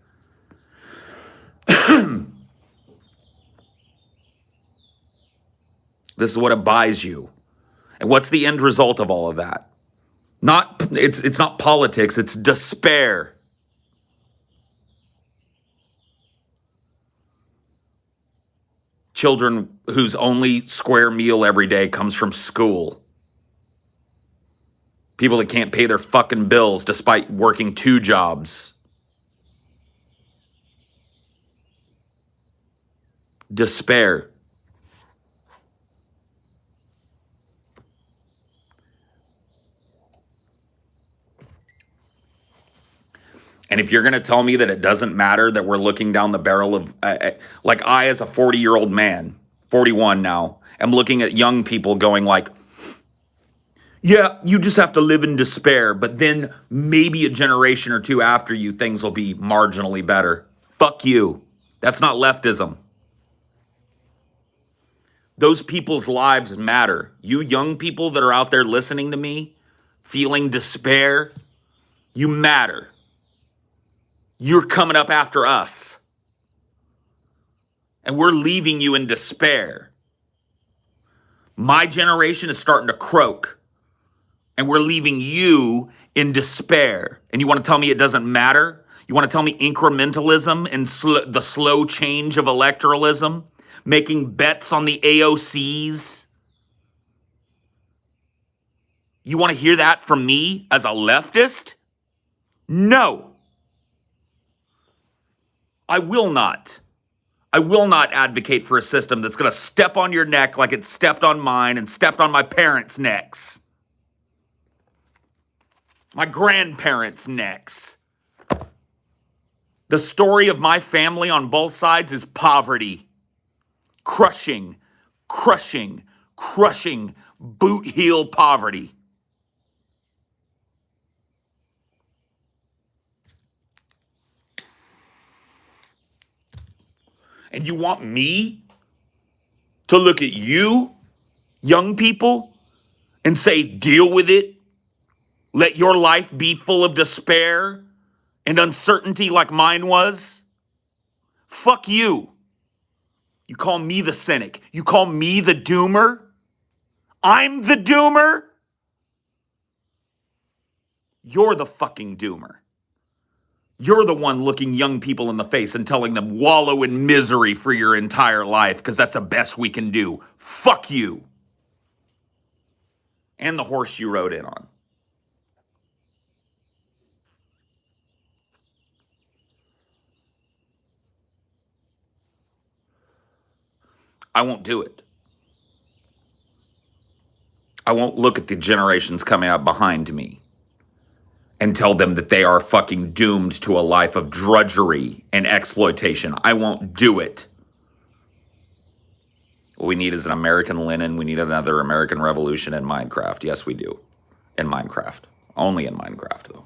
This is what it buys you. And what's the end result of all of that? It's not politics, it's despair. Children whose only square meal every day comes from school. People that can't pay their fucking bills despite working 2 jobs. Despair. And if you're going to tell me that it doesn't matter that we're looking down the barrel of, like I as a 40-year-old man, 41 now, am looking at young people going like, yeah, you just have to live in despair, but then maybe a generation or 2 after you, things will be marginally better. Fuck you. That's not leftism. Those people's lives matter. You young people that are out there listening to me, feeling despair, you matter. You're coming up after us. And we're leaving you in despair. My generation is starting to croak. And we're leaving you in despair. And you want to tell me it doesn't matter? You want to tell me incrementalism and the slow change of electoralism? Making bets on the AOCs? You want to hear that from me as a leftist? No. I will not advocate for a system that's going to step on your neck like it stepped on mine and stepped on my parents' necks. My grandparents' necks. The story of my family on both sides is poverty. Crushing, boot heel poverty. And you want me to look at you, young people, and say, deal with it? Let your life be full of despair and uncertainty like mine was? Fuck you. You call me the cynic. You call me the doomer? I'm the doomer? You're the fucking doomer. You're the one looking young people in the face and telling them wallow in misery for your entire life because that's the best we can do. Fuck you. And the horse you rode in on. I won't do it. I won't look at the generations coming up behind me and tell them that they are fucking doomed to a life of drudgery and exploitation. I won't do it. What we need is an American Lenin. We need another American Revolution in Minecraft. Yes, we do. In Minecraft. Only in Minecraft, though.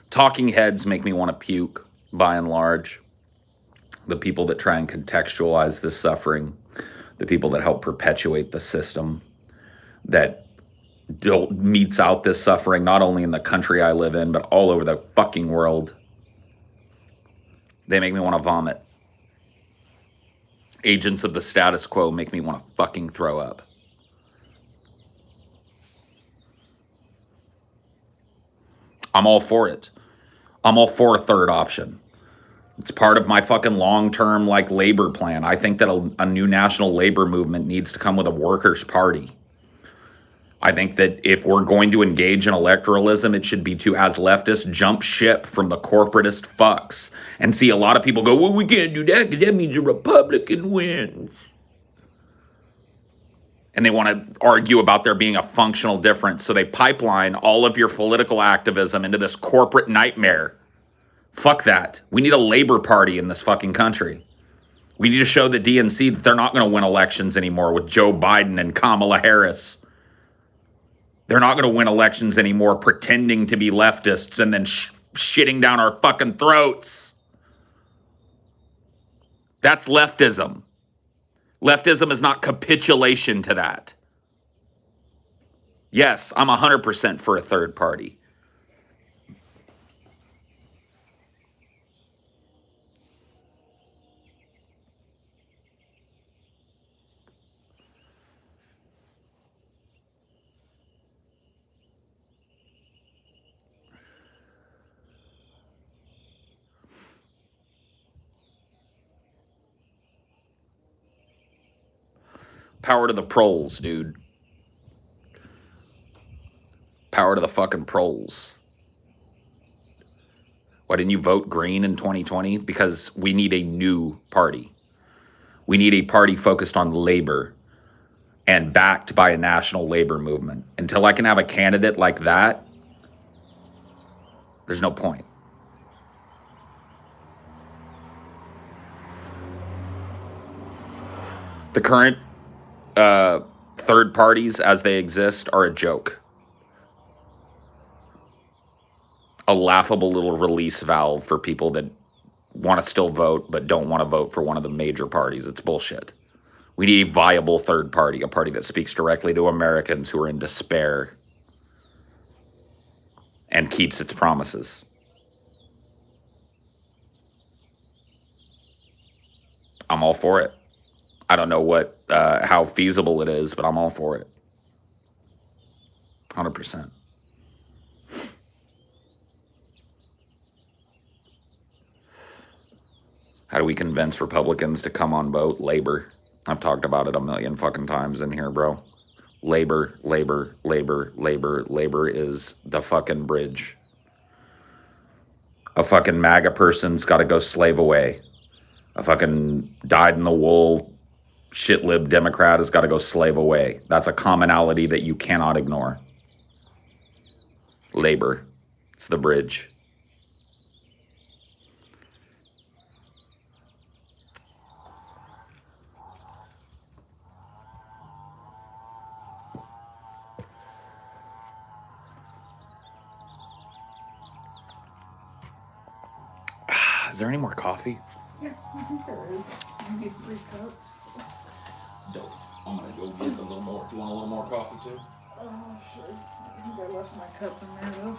Talking heads make me want to puke, by and large. The people that try and contextualize this suffering, the people that help perpetuate the system that meets out this suffering, not only in the country I live in, but all over the fucking world. They make me want to vomit. Agents of the status quo make me want to fucking throw up. I'm all for it. I'm all for a third option. It's part of my fucking long-term like labor plan. I think that a new national labor movement needs to come with a workers' party. I think that if we're going to engage in electoralism, it should be to, as leftists, jump ship from the corporatist fucks. And see, a lot of people go, well, we can't do that because that means a Republican wins. And they want to argue about there being a functional difference. So they pipeline all of your political activism into this corporate nightmare. Fuck that. We need a labor party in this fucking country. We need to show the DNC that they're not going to win elections anymore with Joe Biden and Kamala Harris. They're not going to win elections anymore pretending to be leftists and then shitting down our fucking throats. That's leftism. Leftism is not capitulation to that. Yes, I'm 100% for a third party. Power to the proles, dude. Power to the fucking proles. Why didn't you vote green in 2020? Because we need a new party. We need a party focused on labor and backed by a national labor movement. Until I can have a candidate like that, there's no point. The current third parties as they exist are a joke. A laughable little release valve for people that want to still vote but don't want to vote for one of the major parties. It's bullshit. We need a viable third party, a party that speaks directly to Americans who are in despair and keeps its promises. I'm all for it. I don't know how feasible it is, but I'm all for it. 100%. How do we convince Republicans to come on vote? Labor. I've talked about it a million fucking times in here, bro. Labor, labor, labor, labor, labor is the fucking bridge. A fucking MAGA person's got to go slave away. A fucking dyed-in-the-wool shit-lib Democrat has got to go slave away. That's a commonality that you cannot ignore. Labor. It's the bridge. Is there any more coffee? Yeah, I think there is. You need 3 cups. Dope. I'm gonna go get a little more. You want a little more coffee too? Sure. I think I left my cup in there though.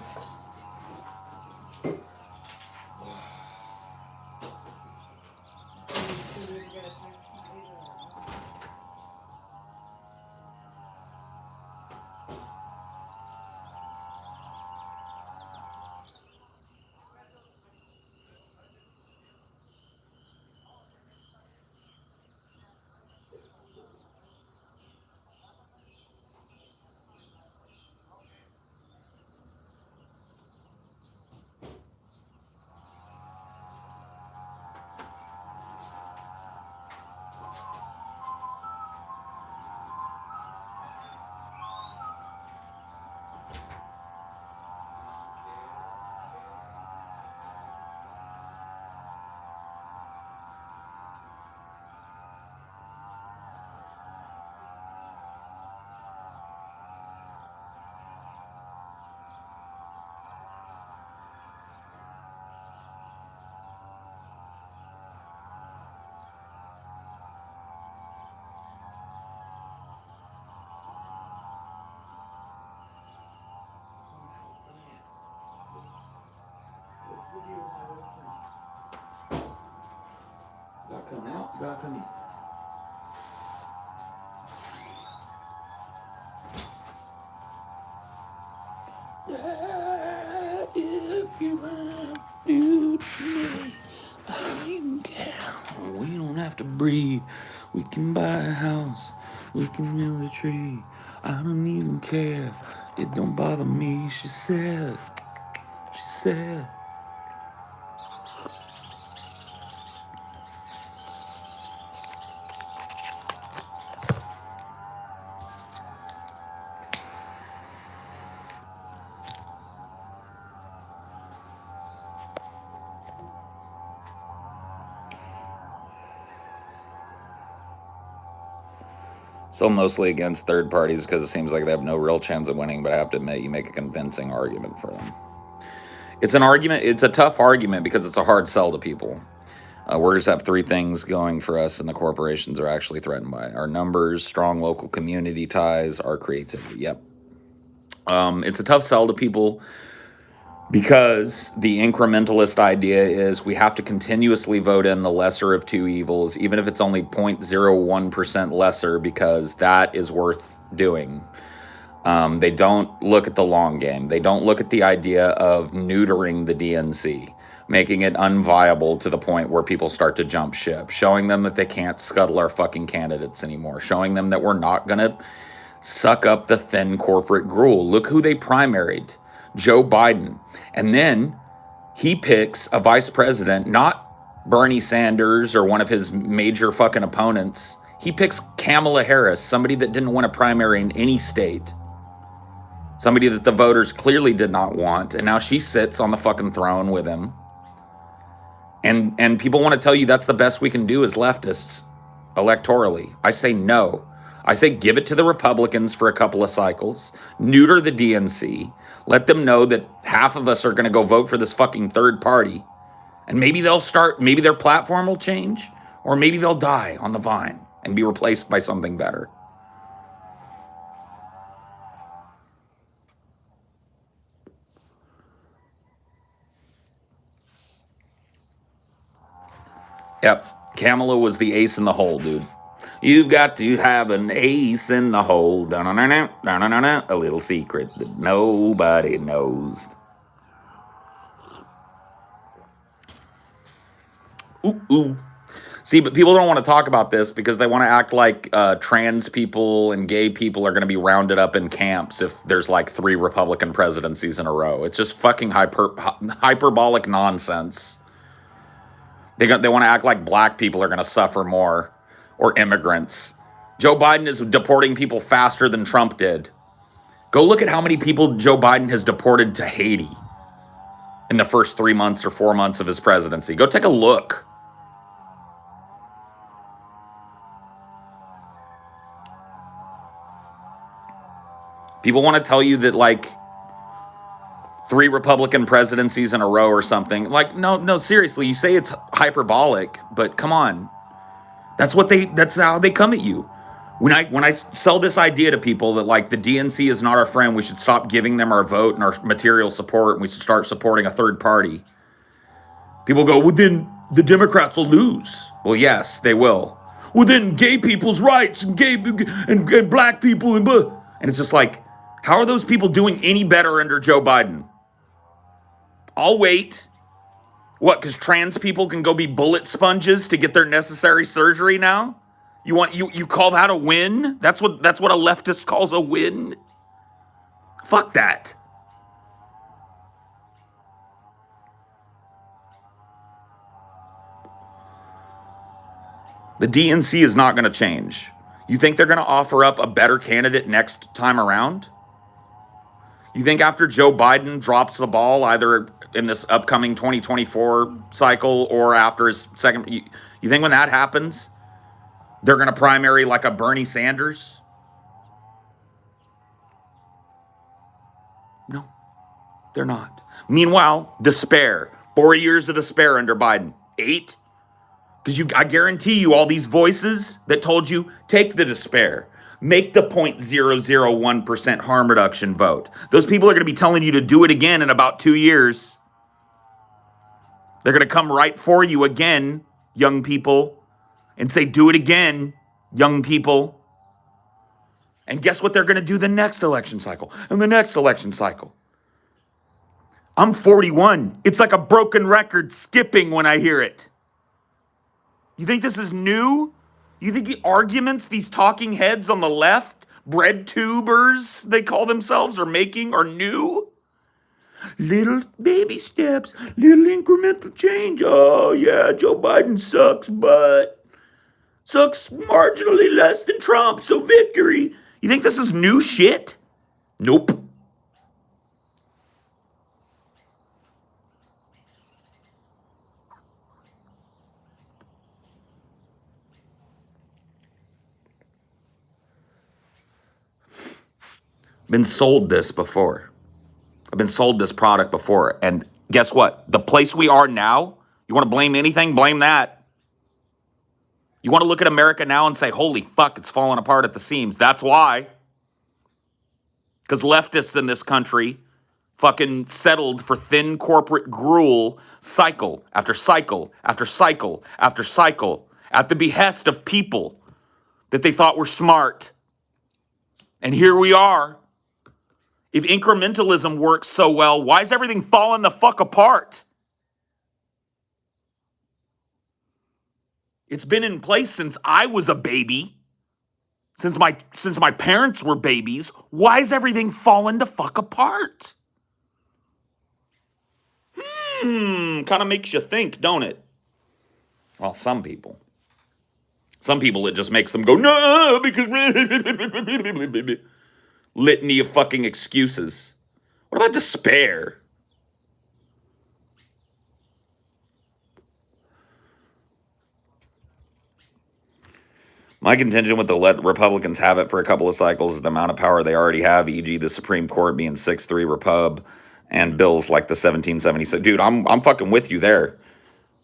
Gotta come out, you gotta come in. If you have to, We don't have to breathe. We can buy a house. We can build a tree. I don't even care. It don't bother me. She said. She said. So mostly against third parties because it seems like they have no real chance of winning, but I have to admit, you make a convincing argument for them. It's an argument. It's a tough argument because it's a hard sell to people. Workers have three things going for us, and the corporations are actually threatened by it. Our numbers, strong local community ties, our creativity. Yep. It's a tough sell to people because the incrementalist idea is we have to continuously vote in the lesser of two evils, even if it's only 0.01% lesser, because that is worth doing. They don't look at the long game. They don't look at the idea of neutering the DNC, making it unviable to the point where people start to jump ship, showing them that they can't scuttle our fucking candidates anymore, showing them that we're not going to suck up the thin corporate gruel. Look who they primaried, Joe Biden. And then he picks a vice president, not Bernie Sanders or one of his major fucking opponents. He picks Kamala Harris, somebody that didn't win a primary in any state. Somebody that the voters clearly did not want. And now she sits on the fucking throne with him. And people want to tell you that's the best we can do as leftists electorally. I say no. I say give it to the Republicans for a couple of cycles. Neuter the DNC. Let them know that half of us are going to go vote for this fucking third party. And maybe they'll start, maybe their platform will change. Or maybe they'll die on the vine and be replaced by something better. Yep. Kamala was the ace in the hole, dude. You've got to have an ace in the hole. A little secret that nobody knows. Ooh, ooh. See, but people don't want to talk about this because they want to act like trans people and gay people are going to be rounded up in camps if there's like 3 Republican presidencies in a row. It's just fucking hyperbolic nonsense. They want to act like black people are going to suffer more, or immigrants. Joe Biden is deporting people faster than Trump did. Go look at how many people Joe Biden has deported to Haiti in the first 3 months or 4 months of his presidency. Go take a look. People want to tell you that like 3 Republican presidencies in a row or something. Like, no, seriously, you say it's hyperbolic, but come on. That's how they come at you. When I sell this idea to people that like the DNC is not our friend, we should stop giving them our vote and our material support, and we should start supporting a third party. People go, well, then the Democrats will lose. Well, yes, they will. Well, then gay people's rights and gay and black people and it's just like, how are those people doing any better under Joe Biden? I'll wait. What, because trans people can go be bullet sponges to get their necessary surgery now? You call that a win? That's what a leftist calls a win? Fuck that. The DNC is not going to change. You think they're going to offer up a better candidate next time around? You think after Joe Biden drops the ball, either in this upcoming 2024 cycle or after his second, you think when that happens, they're going to primary like a Bernie Sanders? No, they're not. Meanwhile, despair. 4 years of despair under Biden. 8? Because I guarantee you all these voices that told you, take the despair. Make the 0.001% harm reduction vote. Those people are going to be telling you to do it again in about 2 years. They're going to come right for you again, young people, and say, do it again, young people. And guess what they're going to do the next election cycle and the next election cycle? I'm 41. It's like a broken record skipping when I hear it. You think this is new? You think the arguments these talking heads on the left, bread tubers they call themselves, are making are new? Little baby steps, little incremental change. Oh yeah, Joe Biden sucks, but sucks marginally less than Trump, so victory. You think this is new shit? Nope. Been sold this before. I've been sold this product before. And guess what? The place we are now, you want to blame anything? Blame that. You want to look at America now and say, holy fuck, it's falling apart at the seams. That's why. Because leftists in this country fucking settled for thin corporate gruel cycle after cycle after cycle after cycle at the behest of people that they thought were smart. And here we are. If incrementalism works so well, why is everything falling the fuck apart? It's been in place since I was a baby. Since my parents were babies. Why is everything falling the fuck apart? Kind of makes you think, don't it? Well, some people. Some people, it just makes them go, no, because litany of fucking excuses. What about despair? My contention with the let Republicans have it for a couple of cycles is the amount of power they already have, e.g. the Supreme Court being 6-3 Repub and bills like the 1776. Dude, I'm fucking with you there.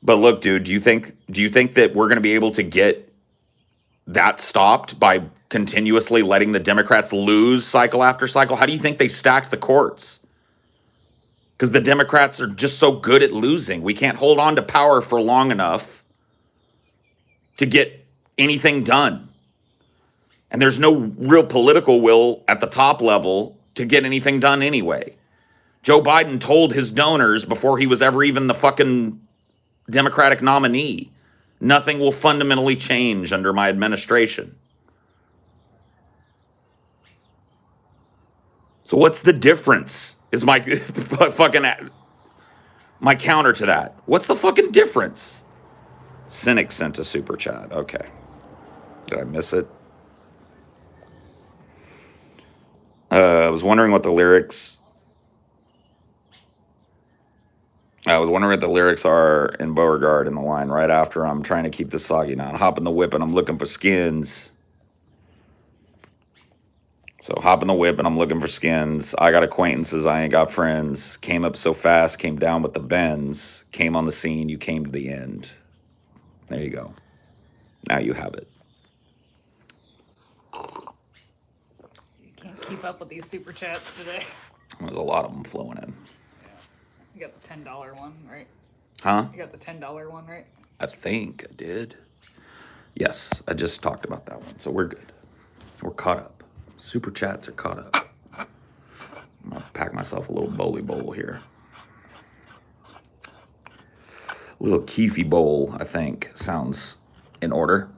But look, dude, do you think that we're going to be able to get that stopped by continuously letting the Democrats lose cycle after cycle? How do you think they stack the courts? Because the Democrats are just so good at losing. We can't hold on to power for long enough to get anything done. And there's no real political will at the top level to get anything done anyway. Joe Biden told his donors before he was ever even the fucking Democratic nominee, nothing will fundamentally change under my administration. So what's the difference? Is my fucking my counter to that. What's the fucking difference? Cynic sent a super chat. Okay. Did I miss it? I was wondering what the lyrics are in Beauregard in the line right after I'm trying to keep this soggy now. Hop in the whip and I'm looking for skins. So hop in the whip and I'm looking for skins. I got acquaintances, I ain't got friends. Came up so fast, came down with the bends. Came on the scene, you came to the end. There you go. Now you have it. You can't keep up with these super chats today. There's a lot of them flowing in. You got the $10 one, right? Huh? You got the $10 one, right? I think I did. Yes, I just talked about that one. So we're good. We're caught up. Super chats are caught up. I'm going to pack myself a little bowly bowl here. A little keefy bowl, I think, sounds in order.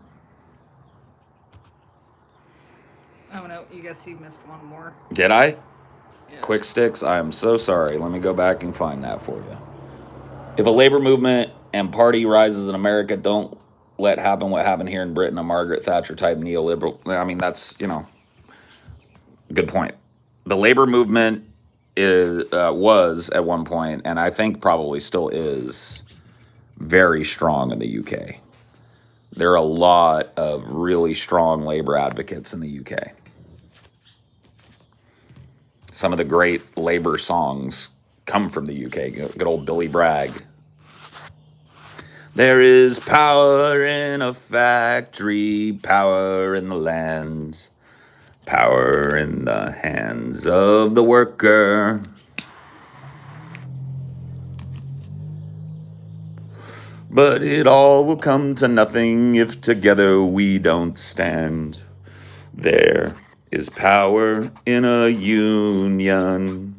Oh no, you guess you missed one more. Did I? Yeah. Quick sticks, I am so sorry. Let me go back and find that for you. If a labor movement and party rises in America, don't let happen what happened here in Britain, a Margaret Thatcher type neoliberal. I mean, that's, good point. The labor movement was at one point, and I think probably still is, very strong in the UK. There are a lot of really strong labor advocates in the UK. Some of the great labor songs come from the UK. Good old Billy Bragg. There is power in a factory, power in the land, power in the hands of the worker. But it all will come to nothing if together we don't stand. There is power in a union.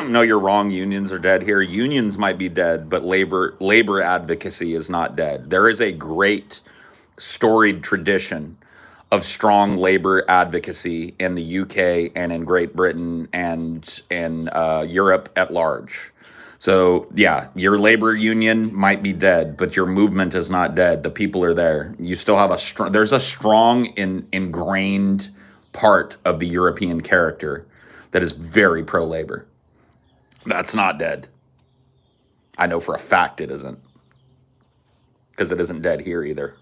No, you're wrong. Unions are dead here. Unions might be dead, but labor advocacy is not dead. There is a great storied tradition of strong labor advocacy in the UK and in Great Britain and in Europe at large. So yeah, your labor union might be dead, but your movement is not dead. The people are there. You still have there's a strong ingrained part of the European character that is very pro-labor. That's not dead. I know for a fact it isn't, because it isn't dead here either.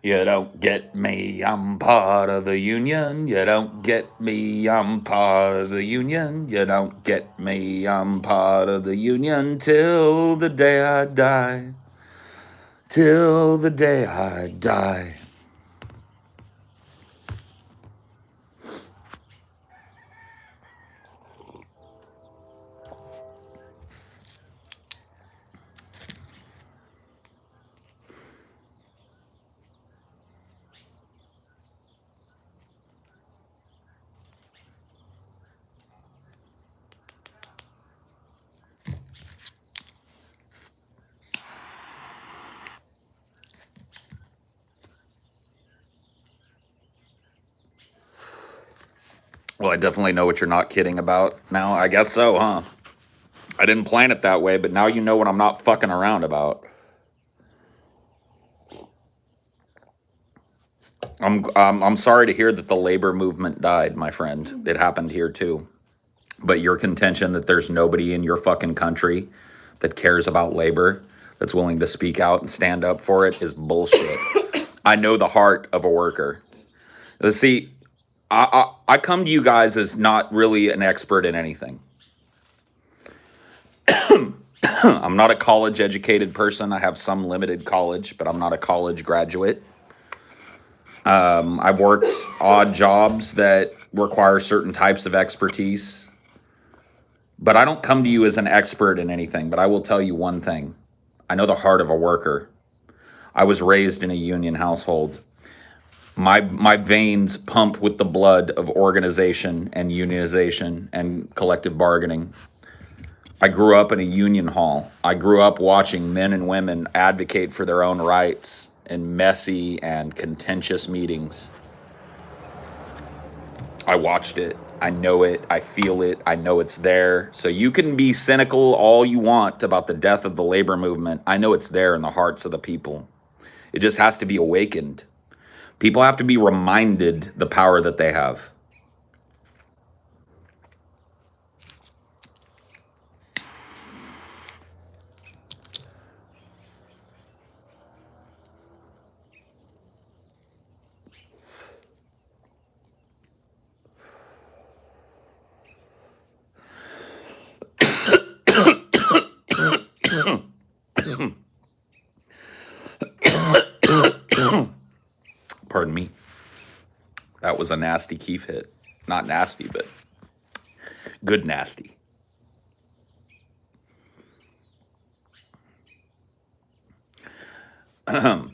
You don't get me, I'm part of the union. You don't get me, I'm part of the union. You don't get me, I'm part of the union till the day I die. Till the day I die. Well, I definitely know what you're not kidding about now. I guess so, huh? I didn't plan it that way, but now you know what I'm not fucking around about. I'm sorry to hear that the labor movement died, my friend. It happened here too. But your contention that there's nobody in your fucking country that cares about labor, that's willing to speak out and stand up for it, is bullshit. I know the heart of a worker. See, I come to you guys as not really an expert in anything. I'm not a college educated person. I have some limited college, but I'm not a college graduate. I've worked odd jobs that require certain types of expertise. But I don't come to you as an expert in anything, but I will tell you one thing. I know the heart of a worker. I was raised in a union household. My veins pump with the blood of organization and unionization and collective bargaining. I grew up in a union hall. I grew up watching men and women advocate for their own rights in messy and contentious meetings. I watched it. I know it. I feel it. I know it's there. So you can be cynical all you want about the death of the labor movement. I know it's there in the hearts of the people. It just has to be awakened. People have to be reminded the power that they have. Pardon me. That was a nasty Keef hit. Not nasty, but good nasty. So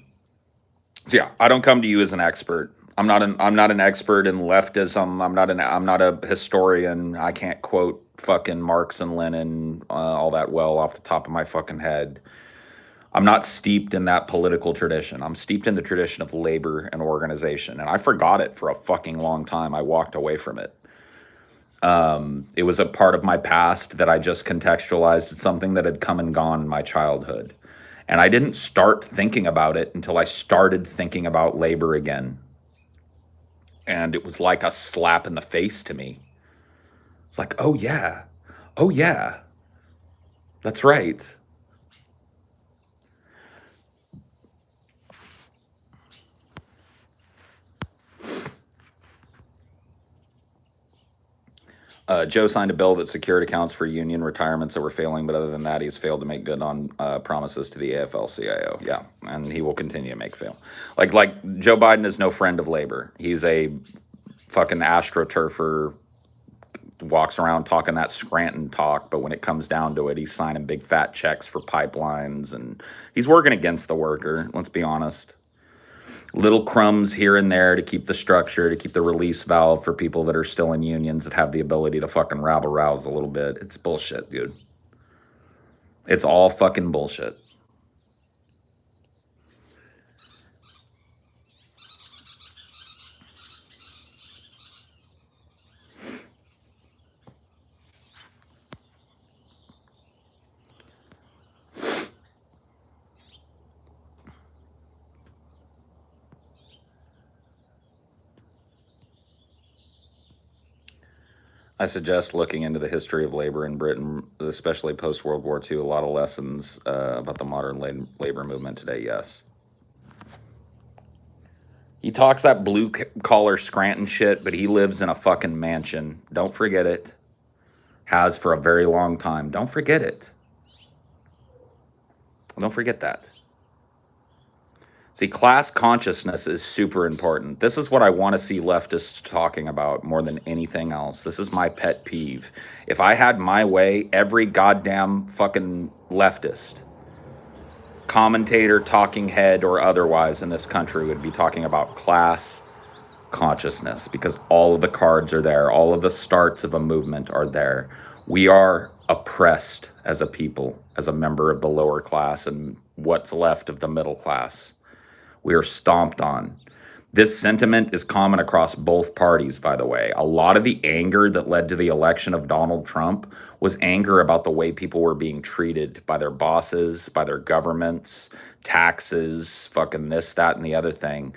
yeah, I don't come to you as an expert. I'm not an expert in leftism. I'm not a historian. I can't quote fucking Marx and Lenin all that well off the top of my fucking head. I'm not steeped in that political tradition. I'm steeped in the tradition of labor and organization. And I forgot it for a fucking long time. I walked away from it. It was a part of my past that I just contextualized as something that had come and gone in my childhood. And I didn't start thinking about it until I started thinking about labor again. And it was like a slap in the face to me. It's like, oh yeah, that's right. Joe signed a bill that secured accounts for union retirements that were failing, but other than that, he's failed to make good on promises to the AFL-CIO. Yeah, and he will continue to make fail. Like Joe Biden is no friend of labor. He's a fucking astroturfer walks around talking that Scranton talk, but when it comes down to it, he's signing big fat checks for pipelines, and he's working against the worker, let's be honest. Little crumbs here and there to keep the structure, to keep the release valve for people that are still in unions that have the ability to fucking rabble-rouse a little bit. It's bullshit, dude. It's all fucking bullshit. I suggest looking into the history of labor in Britain, especially post-World War II. A lot of lessons about the modern labor movement today, yes. He talks that blue-collar Scranton shit, but he lives in a fucking mansion. Don't forget it. Has for a very long time. Don't forget it. Don't forget that. See, class consciousness is super important. This is what I want to see leftists talking about more than anything else. This is my pet peeve. If I had my way, every goddamn fucking leftist, commentator, talking head, or otherwise in this country would be talking about class consciousness, because all of the cards are there. All of the starts of a movement are there. We are oppressed as a people, as a member of the lower class and what's left of the middle class. We are stomped on. This sentiment is common across both parties, by the way. A lot of the anger that led to the election of Donald Trump was anger about the way people were being treated by their bosses, by their governments, taxes, fucking this, that, and the other thing.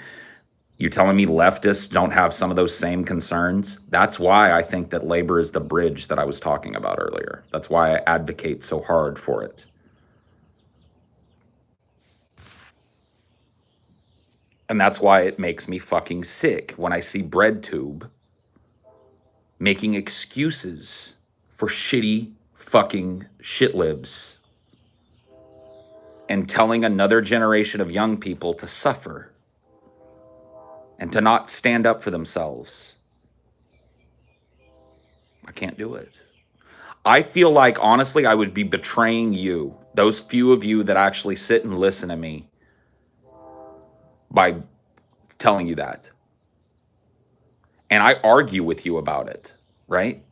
You telling me leftists don't have some of those same concerns? That's why I think that labor is the bridge that I was talking about earlier. That's why I advocate so hard for it. And that's why it makes me fucking sick when I see BreadTube making excuses for shitty fucking shitlibs and telling another generation of young people to suffer and to not stand up for themselves. I can't do it. I feel like, honestly, I would be betraying you, those few of you that actually sit and listen to me, by telling you that. And I argue with you about it, right?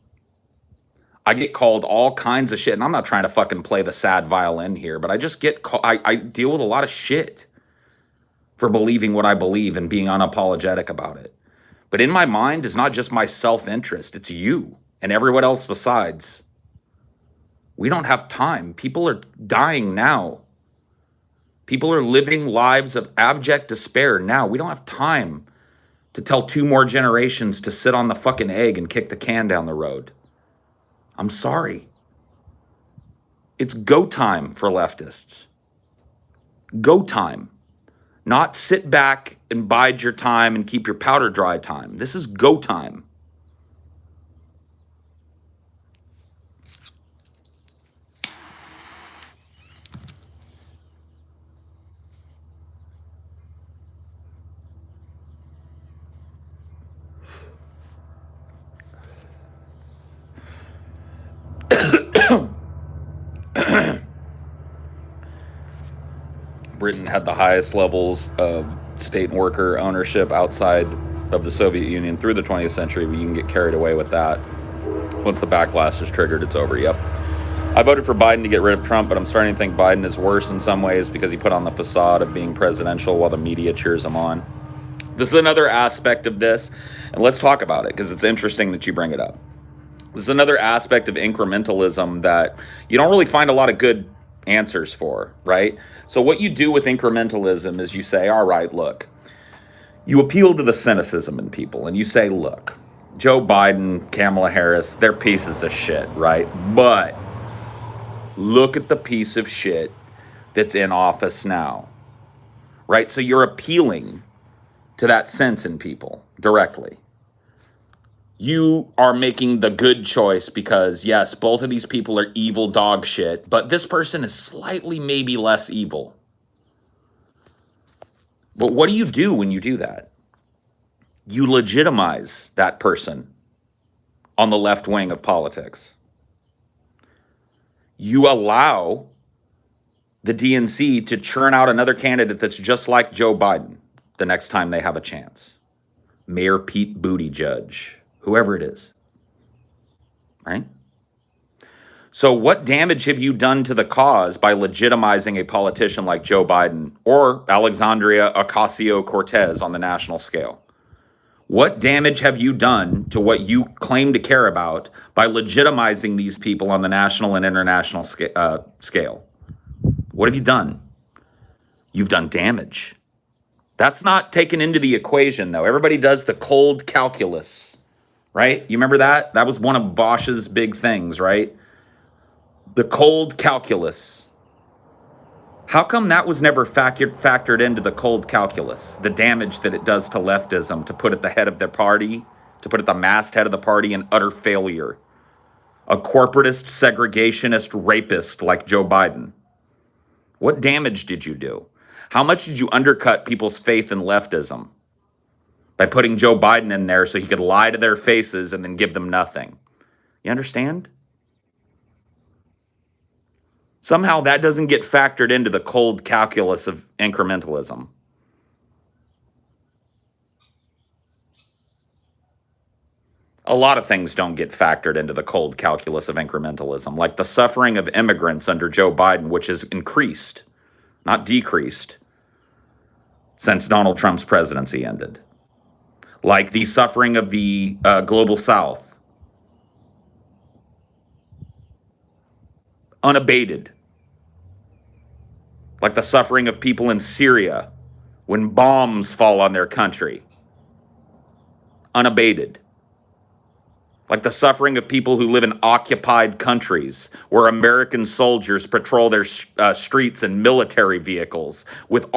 I get called all kinds of shit, and I'm not trying to fucking play the sad violin here, but I just get I deal with a lot of shit for believing what I believe and being unapologetic about it. But in my mind, it's not just my self-interest, it's you and everyone else besides. We don't have time. People are dying now. People are living lives of abject despair now. We don't have time to tell 2 more generations to sit on the fucking egg and kick the can down the road. I'm sorry. It's go time for leftists. Go time. Not sit back and bide your time and keep your powder dry time. This is go time. Britain had the highest levels of state and worker ownership outside of the Soviet Union through the 20th century, but you can get carried away with that. Once the backlash is triggered, it's over. Yep. I voted for Biden to get rid of Trump, but I'm starting to think Biden is worse in some ways because he put on the facade of being presidential while the media cheers him on. This is another aspect of this, and let's talk about it because it's interesting that you bring it up. This is another aspect of incrementalism that you don't really find a lot of good answers for, right? So what you do with incrementalism is you say, all right, look, you appeal to the cynicism in people and you say, look, Joe Biden, Kamala Harris, they're pieces of shit, right? But look at the piece of shit that's in office now, right? So you're appealing to that sense in people directly. You are making the good choice because, yes, both of these people are evil dog shit, but this person is slightly maybe less evil. But what do you do when you do that? You legitimize that person. on the left wing of politics. You allow the DNC to churn out another candidate that's just like Joe Biden the next time they have a chance. Mayor Pete Buttigieg, whoever it is, right? So what damage have you done to the cause by legitimizing a politician like Joe Biden or Alexandria Ocasio-Cortez on the national scale? What damage have you done to what you claim to care about by legitimizing these people on the national and international scale? What have you done? You've done damage. That's not taken into the equation, though. Everybody does the cold calculus, right? You remember that? That was one of Bosch's big things, right? The cold calculus. How come that was never factored into the cold calculus? The damage that it does to leftism, to put at the head of their party, to put at the masthead of the party in utter failure. A corporatist, segregationist, rapist like Joe Biden. What damage did you do? How much did you undercut people's faith in leftism by putting Joe Biden in there so he could lie to their faces and then give them nothing? You understand? Somehow that doesn't get factored into the cold calculus of incrementalism. A lot of things don't get factored into the cold calculus of incrementalism, like the suffering of immigrants under Joe Biden, which has increased, not decreased, since Donald Trump's presidency ended. Like the suffering of the global South, unabated. Like the suffering of people in Syria when bombs fall on their country, unabated. Like the suffering of people who live in occupied countries where American soldiers patrol their streets in military vehicles with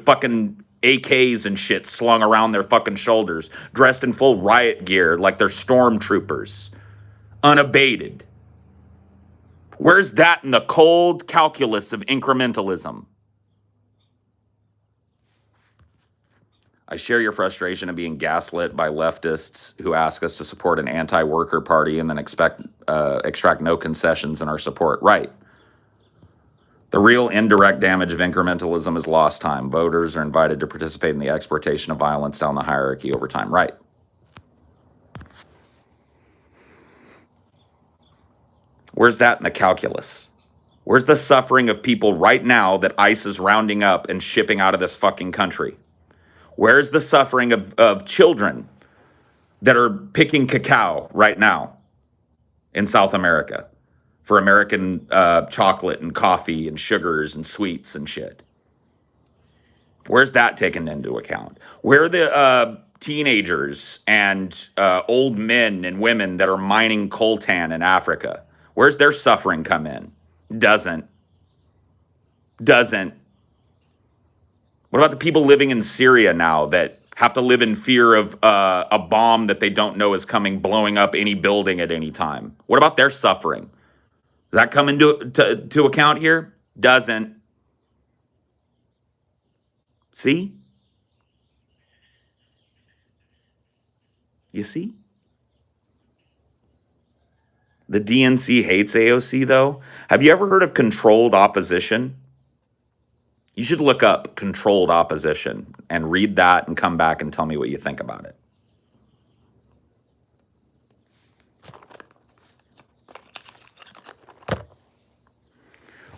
fucking AKs and shit slung around their fucking shoulders, dressed in full riot gear like they're stormtroopers. Unabated. Where's that in the cold calculus of incrementalism? I share your frustration of being gaslit by leftists who ask us to support an anti-worker party and then extract no concessions in our support. Right. The real indirect damage of incrementalism is lost time. Voters are invited to participate in the exportation of violence down the hierarchy over time. Right. Where's that in the calculus? Where's the suffering of people right now that ICE is rounding up and shipping out of this fucking country? Where's the suffering of children that are picking cacao right now in South America for American chocolate and coffee and sugars and sweets and shit? Where's that taken into account? Where are the teenagers and old men and women that are mining coltan in Africa? Where's their suffering come in? Doesn't. What about the people living in Syria now that have to live in fear of a bomb that they don't know is coming, blowing up any building at any time? What about their suffering? Does that come into account here? Doesn't. See? You see? The DNC hates AOC, though. Have you ever heard of controlled opposition? You should look up controlled opposition and read that and come back and tell me what you think about it.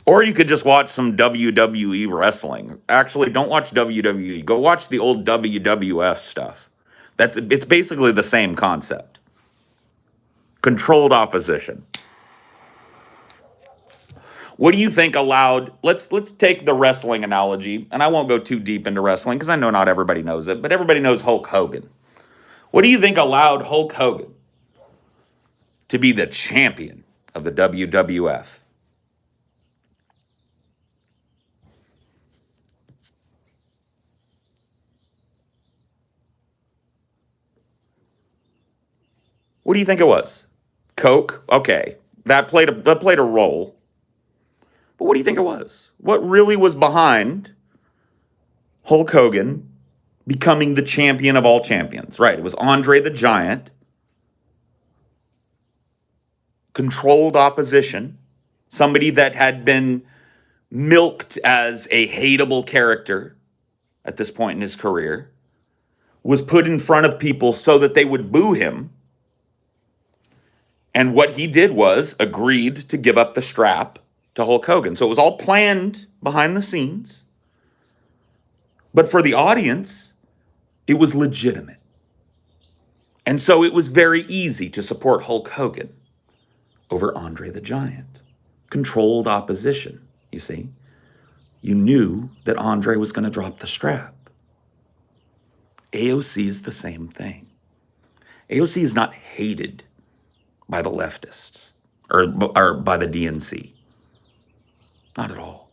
Or you could just watch some WWE wrestling. Actually, don't watch WWE. Go watch the old WWF stuff. It's basically the same concept. Controlled opposition. What do you think allowed, let's take the wrestling analogy, and I won't go too deep into wrestling because I know not everybody knows it, but everybody knows Hulk Hogan. What do you think allowed Hulk Hogan to be the champion of the WWF? What do you think it was? Coke? Okay, that played a role. But what do you think it was? What really was behind Hulk Hogan becoming the champion of all champions? Right, it was Andre the Giant controlled opposition, somebody that had been milked as a hateable character at this point in his career, was put in front of people so that they would boo him. And what he did was agreed to give up the strap to Hulk Hogan. So it was all planned behind the scenes. But for the audience, it was legitimate. And so it was very easy to support Hulk Hogan over Andre the Giant. Controlled opposition, you see. You knew that Andre was going to drop the strap. AOC is the same thing. AOC is not hated by the leftists or by the DNC. Not at all.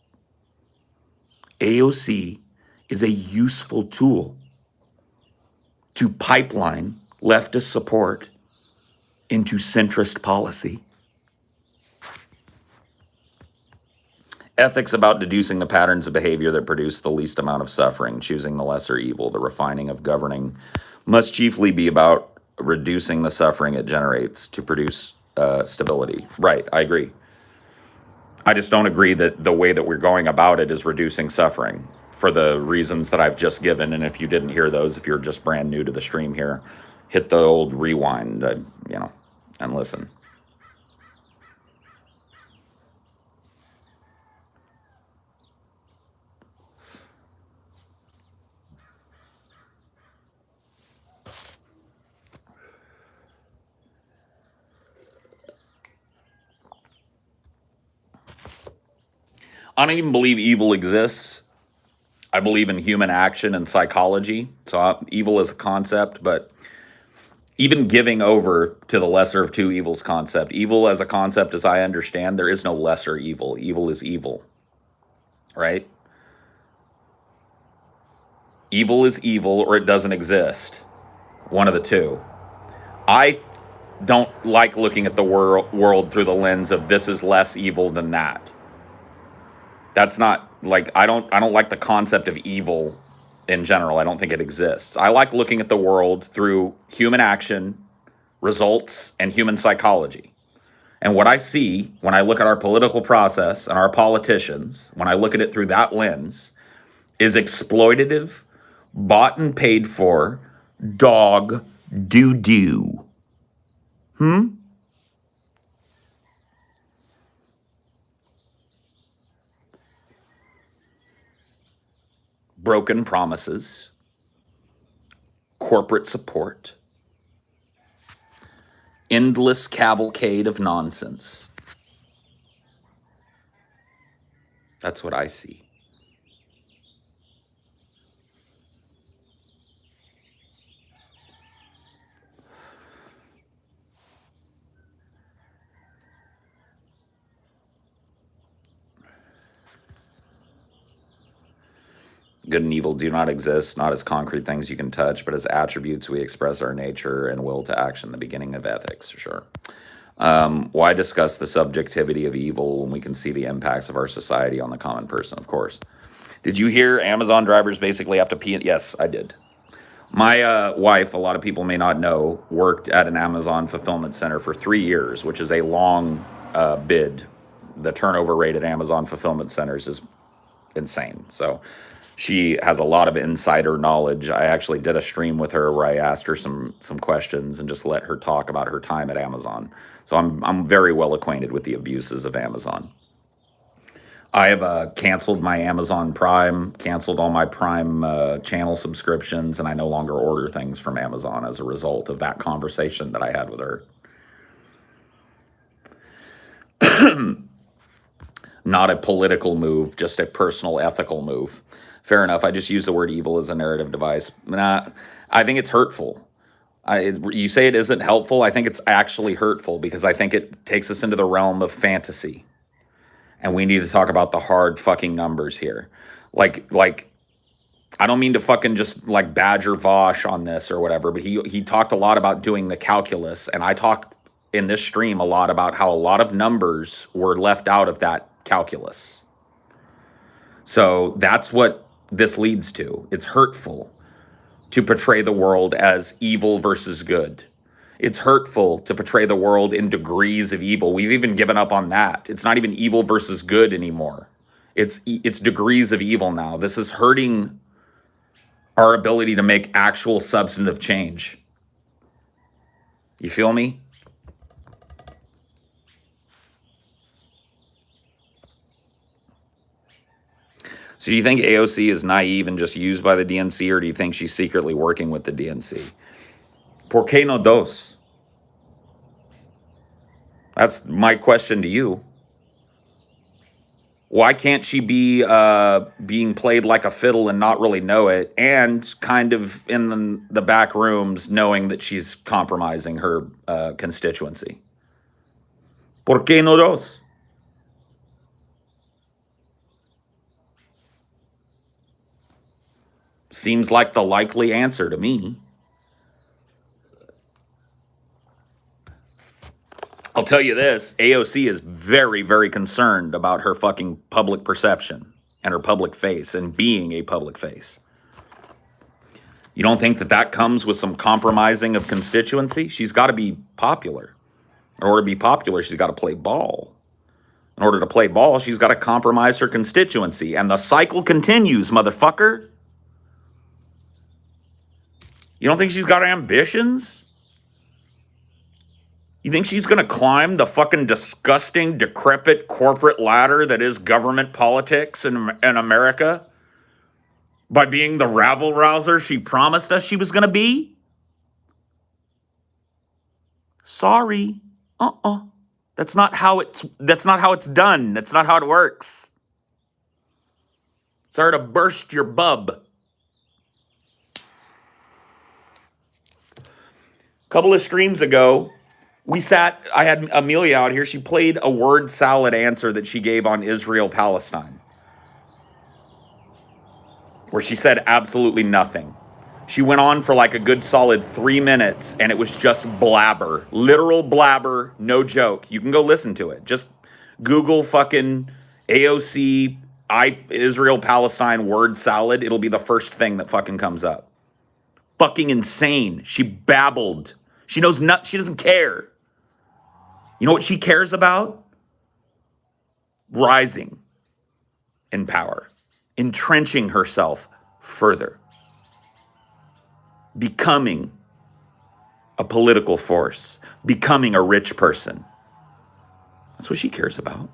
AOC is a useful tool to pipeline leftist support into centrist policy. Ethics about deducing the patterns of behavior that produce the least amount of suffering, choosing the lesser evil, the refining of governing, must chiefly be about reducing the suffering it generates to produce stability. Right, I agree. I just don't agree that the way that we're going about it is reducing suffering for the reasons that I've just given. And if you didn't hear those, if you're just brand new to the stream here, hit the old rewind, and listen. I don't even believe evil exists. I believe in human action and psychology. So evil is a concept, but even giving over to the lesser of two evils concept, evil as a concept, as I understand, there is no lesser evil. Evil is evil, right? Evil is evil or it doesn't exist. One of the two. I don't like looking at the world through the lens of this is less evil than that. That's not like I don't like the concept of evil in general. I don't think it exists. I like looking at the world through human action, results, and human psychology. And what I see when I look at our political process and our politicians, when I look at it through that lens, is exploitative, bought and paid for, dog doo-doo. Broken promises, corporate support, endless cavalcade of nonsense. That's what I see. Good and evil do not exist, not as concrete things you can touch, but as attributes we express our nature and will to action, the beginning of ethics, sure. Why discuss the subjectivity of evil when we can see the impacts of our society on the common person? Of course. Did you hear Amazon drivers basically have to pee? Yes, I did. My wife, a lot of people may not know, worked at an Amazon fulfillment center for 3 years, which is a long bid. The turnover rate at Amazon fulfillment centers is insane. So she has a lot of insider knowledge. I actually did a stream with her where I asked her some questions and just let her talk about her time at Amazon. So I'm very well acquainted with the abuses of Amazon. I have canceled my Amazon Prime, canceled all my Prime channel subscriptions, and I no longer order things from Amazon as a result of that conversation that I had with her. Not a political move, just a personal ethical move. Fair enough. I just use the word evil as a narrative device. I think it's hurtful. You say it isn't helpful. I think it's actually hurtful because I think it takes us into the realm of fantasy. And we need to talk about the hard fucking numbers here. Like I don't mean to fucking just like badger Vosh on this or whatever, but he talked a lot about doing the calculus. And I talked in this stream a lot about how a lot of numbers were left out of that calculus. So that's what this leads to. It's hurtful to portray the world as evil versus good. It's hurtful to portray the world in degrees of evil. We've even given up on that. It's not even evil versus good anymore. It's degrees of evil now. This is hurting our ability to make actual substantive change. You feel me? So do you think AOC is naive and just used by the DNC, or do you think she's secretly working with the DNC? ¿Por qué no dos? That's my question to you. Why can't she be being played like a fiddle and not really know it, and kind of in the back rooms knowing that she's compromising her constituency? ¿Por qué no dos? Seems like the likely answer to me. I'll tell you this, AOC is very, very concerned about her fucking public perception and her public face and being a public face. You don't think that that comes with some compromising of constituency? She's got to be popular. In order to be popular, she's got to play ball. In order to play ball, she's got to compromise her constituency. And the cycle continues, motherfucker. You don't think she's got ambitions? You think she's going to climb the fucking disgusting, decrepit corporate ladder that is government politics in America by being the rabble-rouser she promised us she was going to be? Sorry. That's not how it's done. That's not how it works. Sorry to burst your bub. A couple of streams ago, I had Amelia out here. She played a word salad answer that she gave on Israel-Palestine, where she said absolutely nothing. She went on for like a good solid 3 minutes, and it was just blabber. Literal blabber, no joke. You can go listen to it. Just Google fucking AOC, Israel-Palestine word salad. It'll be the first thing that fucking comes up. Fucking insane. She babbled. She knows she doesn't care. You know what she cares about? Rising in power, entrenching herself further, becoming a political force, becoming a rich person. That's what she cares about.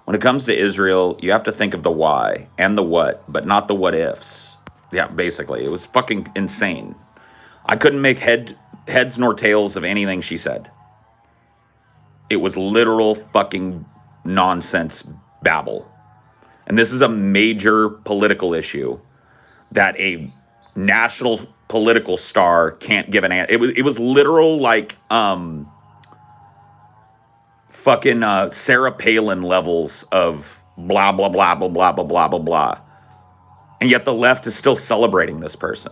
When it comes to Israel, you have to think of the why and the what, but not the what ifs. Yeah, basically. It was fucking insane. I couldn't make heads nor tails of anything she said. It was literal fucking nonsense babble. And this is a major political issue that a national political star can't give an answer. It was literal like fucking Sarah Palin levels of blah, blah, blah, blah, blah, blah, blah, blah, blah. And yet the left is still celebrating this person.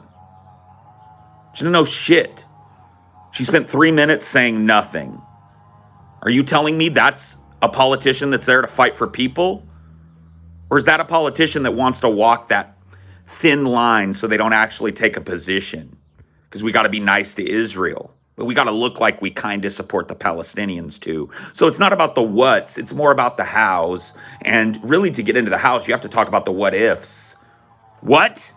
She didn't know shit. She spent 3 minutes saying nothing. Are you telling me that's a politician that's there to fight for people? Or is that a politician that wants to walk that thin line so they don't actually take a position? Because we got to be nice to Israel. But we got to look like we kind of support the Palestinians too. So it's not about the whats, it's more about the hows. And really, to get into the hows, you have to talk about the what ifs. What?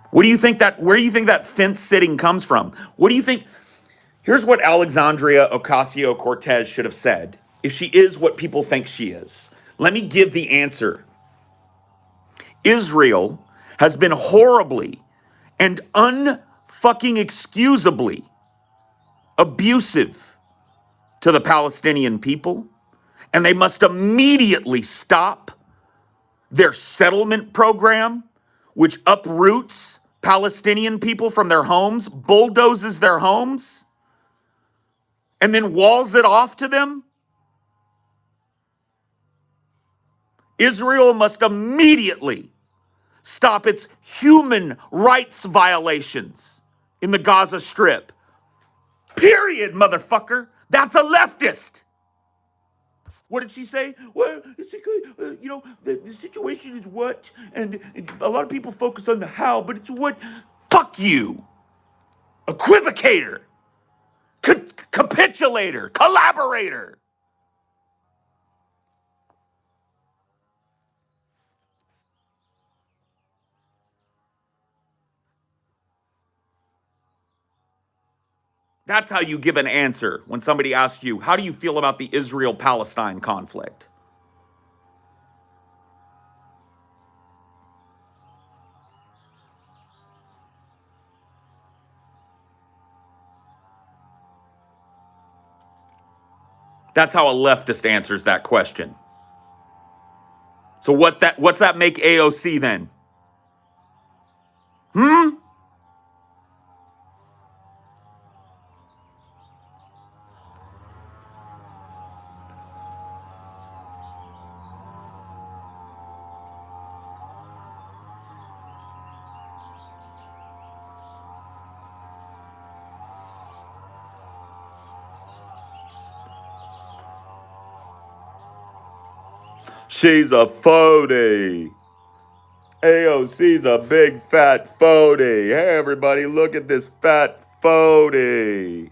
Where do you think that fence sitting comes from? What do you think? Here's what Alexandria Ocasio-Cortez should have said if she is what people think she is. Let me give the answer. Israel has been horribly and unfucking excusably abusive to the Palestinian people, and they must immediately stop their settlement program, which uproots Palestinian people from their homes, bulldozes their homes, and then walls it off to them. Israel must immediately stop its human rights violations in the Gaza Strip. Period, motherfucker. That's a leftist. What did she say? Well, it's the situation is what, and a lot of people focus on the how, but it's what. Fuck you. Equivocator. Capitulator. Collaborator. That's how you give an answer when somebody asks you, how do you feel about the Israel-Palestine conflict? That's how a leftist answers that question. So what's that make AOC then? She's a phony. AOC's a big fat phony. Hey, everybody, look at this fat phony.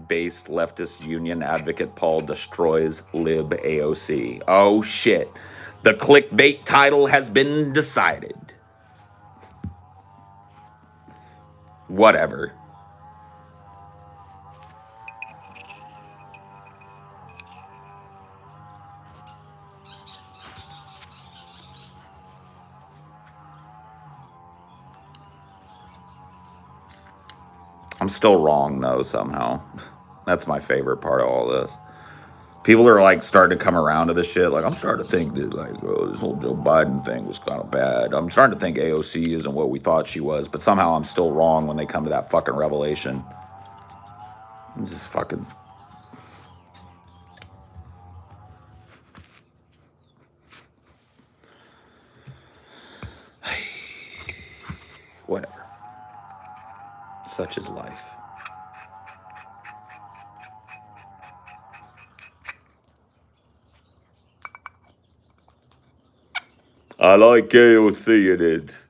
Based leftist union advocate Paul destroys lib AOC. Oh, shit. The clickbait title has been decided. Whatever. I'm still wrong, though, somehow. That's my favorite part of all this. People are, like, starting to come around to this shit. Like, I'm starting to think that, like, oh, this whole Joe Biden thing was kind of bad. I'm starting to think AOC isn't what we thought she was. But somehow I'm still wrong when they come to that fucking revelation. I'm just fucking... Whatever. Such is life. I like AOC, it is.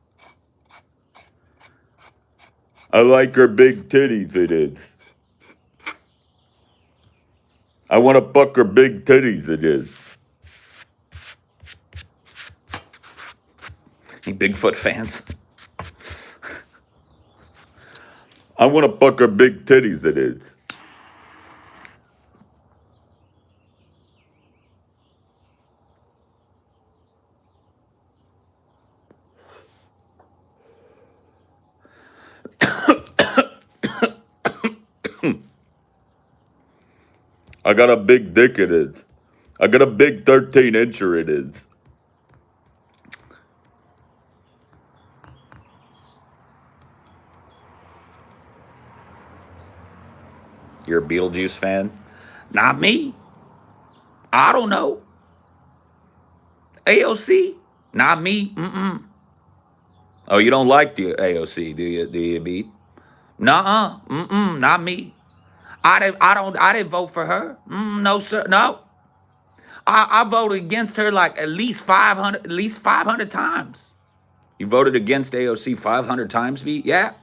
I like her big titties, it is. I want to fuck her big titties, it is. Any Bigfoot fans? I want to fuck her big titties, it is. I got a big dick, it is. I got a big 13-incher, it is. You're a Beetlejuice fan? Not me. I don't know. AOC? Not me. Oh, you don't like the AOC, do you, Beat? Nuh-uh. Not me. I didn't vote for her. No, sir. No. I voted against her like at least 500 times. You voted against AOC 500 times, Beat? Yeah.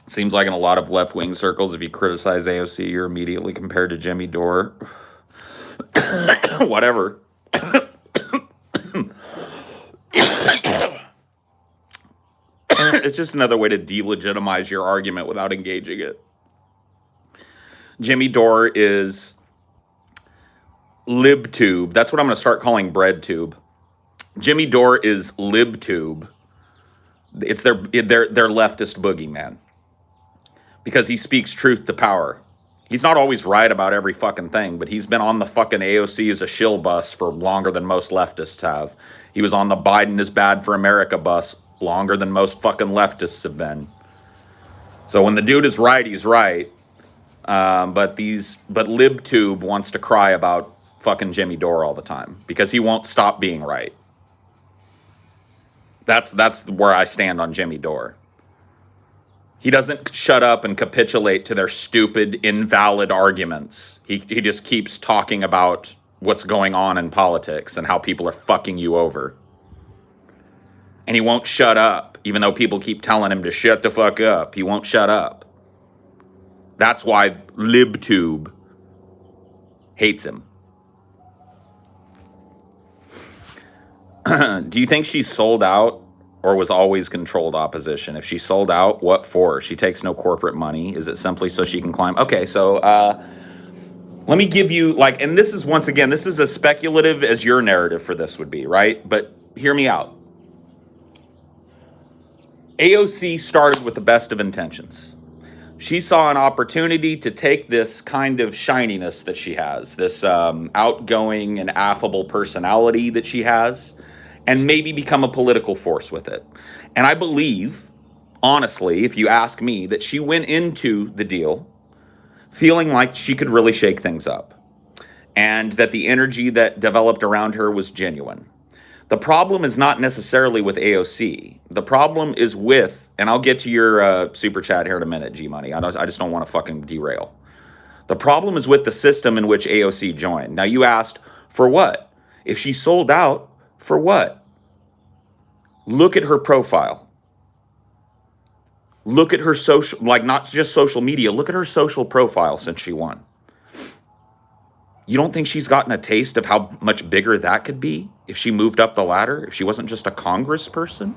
Seems like in a lot of left-wing circles, if you criticize AOC, you're immediately compared to Jimmy Dore. Whatever. It's just another way to delegitimize your argument without engaging it. Jimmy Dore is LibTube. That's what I'm going to start calling BreadTube. Jimmy Dore is LibTube. It's their leftist boogeyman. Because he speaks truth to power. He's not always right about every fucking thing, but he's been on the fucking AOC as a shill bus for longer than most leftists have. He was on the Biden is bad for America bus longer than most fucking leftists have been. So when the dude is right, he's right. But LibTube wants to cry about fucking Jimmy Dore all the time because he won't stop being right. That's where I stand on Jimmy Dore. He doesn't shut up and capitulate to their stupid, invalid arguments. He just keeps talking about what's going on in politics and how people are fucking you over. And he won't shut up, even though people keep telling him to shut the fuck up. He won't shut up. That's why LibTube hates him. Do you think she sold out or was always controlled opposition? If she sold out, what for? She takes no corporate money. Is it simply so she can climb? Okay, so let me give you, like, and this is, once again, this is as speculative as your narrative for this would be, right? But hear me out. AOC started with the best of intentions. She saw an opportunity to take this kind of shininess that she has, this outgoing and affable personality that she has, and maybe become a political force with it. And I believe, honestly, if you ask me, that she went into the deal feeling like she could really shake things up and that the energy that developed around her was genuine. The problem is not necessarily with AOC. The problem is with, and I'll get to your super chat here in a minute, G-Money. I just don't want to fucking derail. The problem is with the system in which AOC joined. Now, you asked, for what? If she sold out, for what? Look at her profile. Look at her social, like not just social media, look at her social profile since she won. You don't think she's gotten a taste of how much bigger that could be if she moved up the ladder, if she wasn't just a congressperson?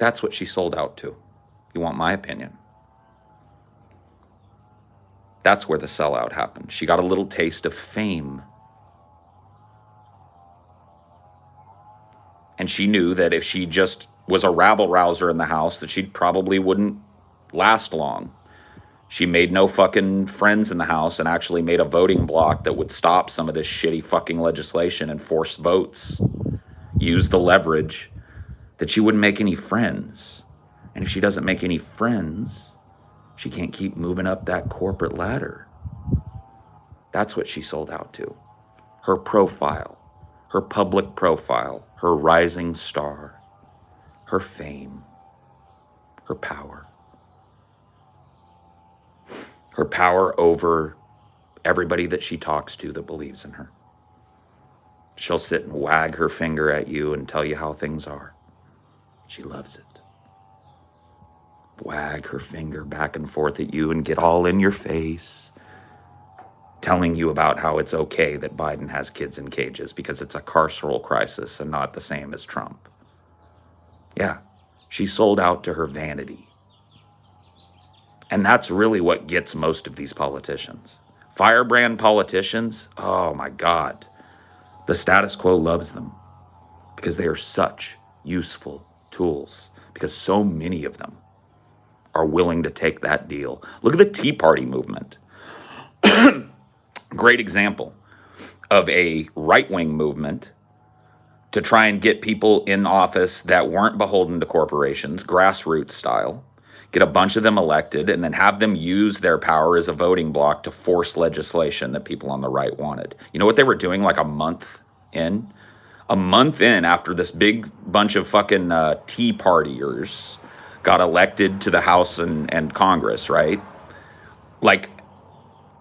That's what she sold out to. You want my opinion? That's where the sellout happened. She got a little taste of fame. And she knew that if she just was a rabble-rouser in the house, that she probably wouldn't last long. She made no fucking friends in the house and actually made a voting block that would stop some of this shitty fucking legislation and force votes. Use the leverage that she wouldn't make any friends. And if she doesn't make any friends, she can't keep moving up that corporate ladder. That's what she sold out to. Her profile, her public profile, her rising star, her fame, her power. Her power over everybody that she talks to that believes in her. She'll sit and wag her finger at you and tell you how things are. She loves it. Wag her finger back and forth at you and get all in your face, telling you about how it's okay that Biden has kids in cages because it's a carceral crisis and not the same as Trump. Yeah, she sold out to her vanity. And that's really what gets most of these politicians. Firebrand politicians, oh my God. The status quo loves them because they are such useful tools, because so many of them are willing to take that deal. Look at the Tea Party movement. Great example of a right-wing movement to try and get people in office that weren't beholden to corporations, grassroots style, get a bunch of them elected, and then have them use their power as a voting bloc to force legislation that people on the right wanted. You know what they were doing like a month in? A month in after this big bunch of fucking Tea Partiers got elected to the House and Congress, right? Like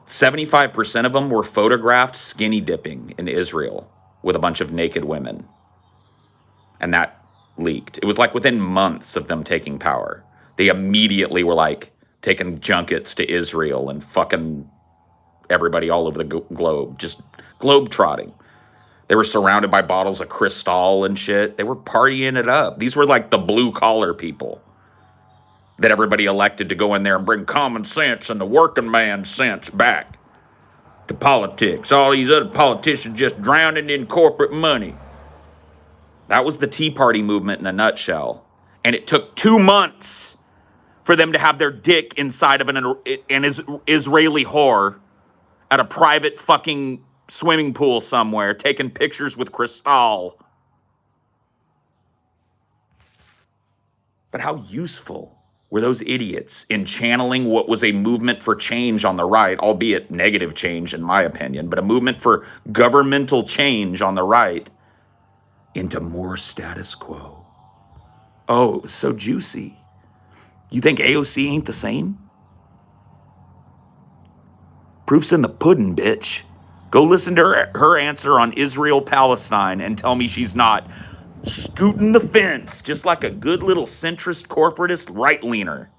75% of them were photographed skinny dipping in Israel with a bunch of naked women. And that leaked. It was like within months of them taking power. They immediately were like taking junkets to Israel and fucking everybody all over the globe, just globe trotting. They were surrounded by bottles of Cristal and shit. They were partying it up. These were like the blue collar people that everybody elected to go in there and bring common sense and the working man's sense back to politics. All these other politicians just drowning in corporate money. That was the Tea Party movement in a nutshell. And it took 2 months for them to have their dick inside of an Israeli whore at a private fucking swimming pool somewhere, taking pictures with Cristal. But how useful were those idiots in channeling what was a movement for change on the right, albeit negative change in my opinion, but a movement for governmental change on the right, into more status quo? Oh, it was so juicy. You think AOC ain't the same? Proof's in the pudding, bitch. Go listen to her answer on Israel-Palestine and tell me she's not scooting the fence just like a good little centrist, corporatist right-leaner.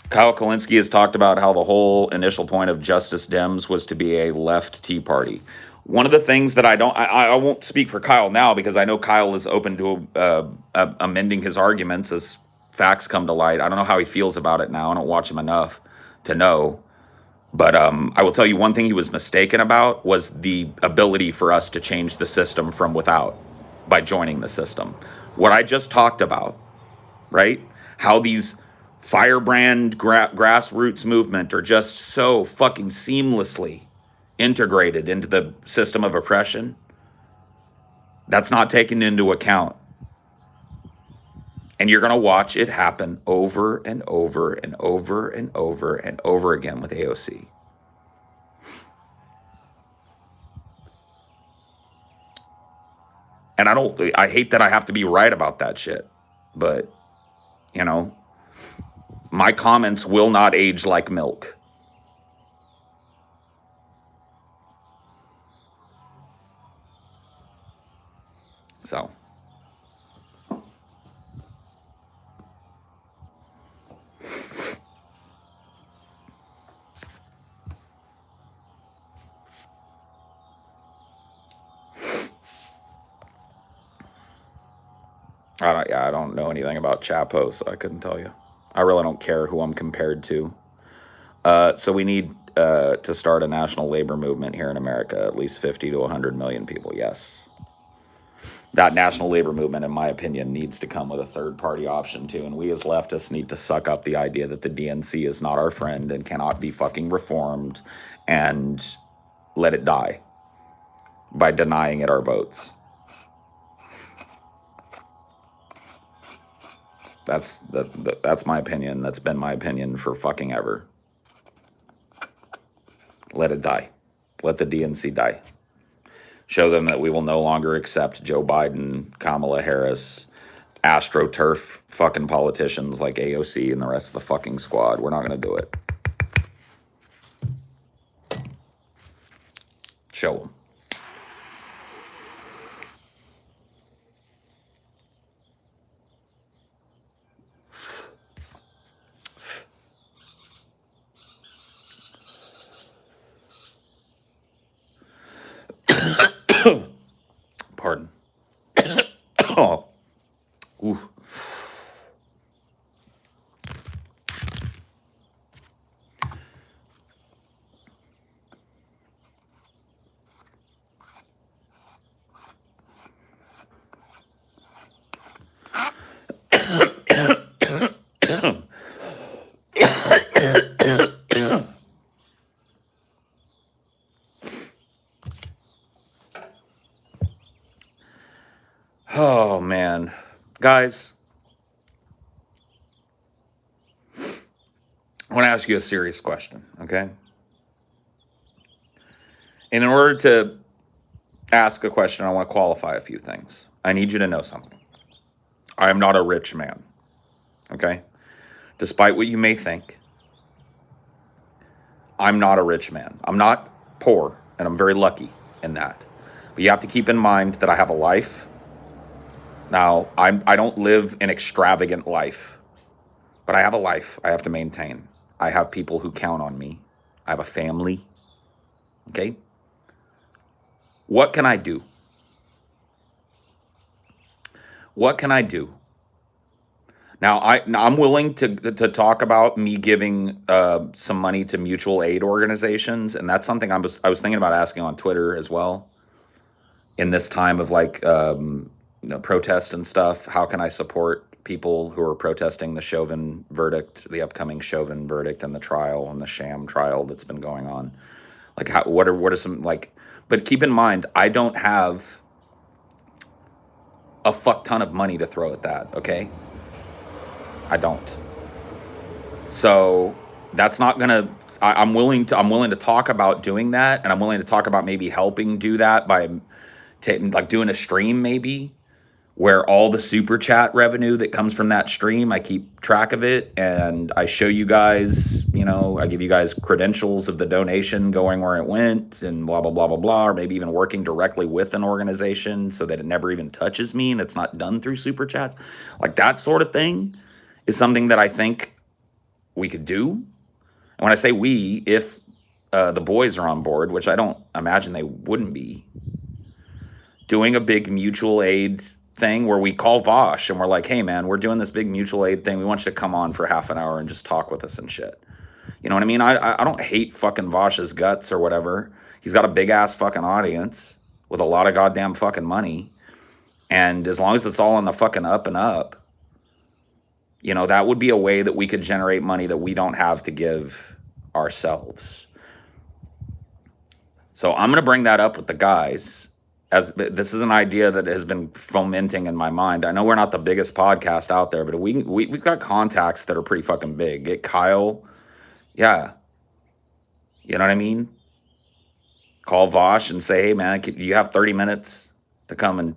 Kyle Kalinske has talked about how the whole initial point of Justice Dems was to be a left Tea Party. One of the things that I won't speak for Kyle now because I know Kyle is open to amending his arguments as facts come to light. I don't know how he feels about it now. I don't watch him enough to know. But I will tell you one thing he was mistaken about was the ability for us to change the system from without by joining the system. What I just talked about, right? How these firebrand grassroots movement are just so fucking seamlessly integrated into the system of oppression. That's not taken into account. And you're going to watch it happen over and over and over and over and over again with AOC. And I hate that I have to be right about that shit. But, you know, my comments will not age like milk. So. I don't know anything about Chapo, so I couldn't tell you. I really don't care who I'm compared to. So we need to start a national labor movement here in America, at least 50 to 100 million people, yes. That national labor movement, in my opinion, needs to come with a third-party option, too. And we as leftists need to suck up the idea that the DNC is not our friend and cannot be fucking reformed and let it die by denying it our votes. That's my opinion. That's been my opinion for fucking ever. Let it die. Let the DNC die. Show them that we will no longer accept Joe Biden, Kamala Harris, AstroTurf fucking politicians like AOC and the rest of the fucking squad. We're not going to do it. Show them. Pardon. Oh. Ooh. Oh, man. Guys, I want to ask you a serious question, okay? And in order to ask a question, I want to qualify a few things. I need you to know something. I am not a rich man, okay? Despite what you may think, I'm not a rich man. I'm not poor, and I'm very lucky in that. But you have to keep in mind that I have a life. Now, I don't live an extravagant life, but I have a life I have to maintain. I have people who count on me. I have a family, okay? What can I do? What can I do Now, I'm willing to talk about me giving some money to mutual aid organizations, and that's something I was thinking about asking on Twitter as well. In this time of like protest and stuff, how can I support people who are protesting the Chauvin verdict, the upcoming Chauvin verdict, and the trial and the sham trial that's been going on? Like, what are some like? But keep in mind, I don't have a fuck ton of money to throw at that. Okay, I don't. So that's not gonna. I'm willing to. I'm willing to talk about doing that, and I'm willing to talk about maybe helping do that by like doing a stream maybe where all the super chat revenue that comes from that stream, I keep track of it and I show you guys, I give you guys credentials of the donation going where it went and blah, blah, blah, blah, blah, or maybe even working directly with an organization so that it never even touches me and it's not done through super chats. Like that sort of thing is something that I think we could do. And when I say we, if the boys are on board, which I don't imagine they wouldn't be, doing a big mutual aid thing where we call Vosh and we're like, hey man, we're doing this big mutual aid thing. We want you to come on for half an hour and just talk with us and shit. You know what I mean? I don't hate fucking Vosh's guts or whatever. He's got a big ass fucking audience with a lot of goddamn fucking money. And as long as it's all on the fucking up and up, that would be a way that we could generate money that we don't have to give ourselves. So I'm going to bring that up with the guys. As this is an idea that has been fomenting in my mind. I know we're not the biggest podcast out there, but we've got contacts that are pretty fucking big. Get Kyle, yeah, you know what I mean? Call Vosh and say, hey man, you have 30 minutes to come and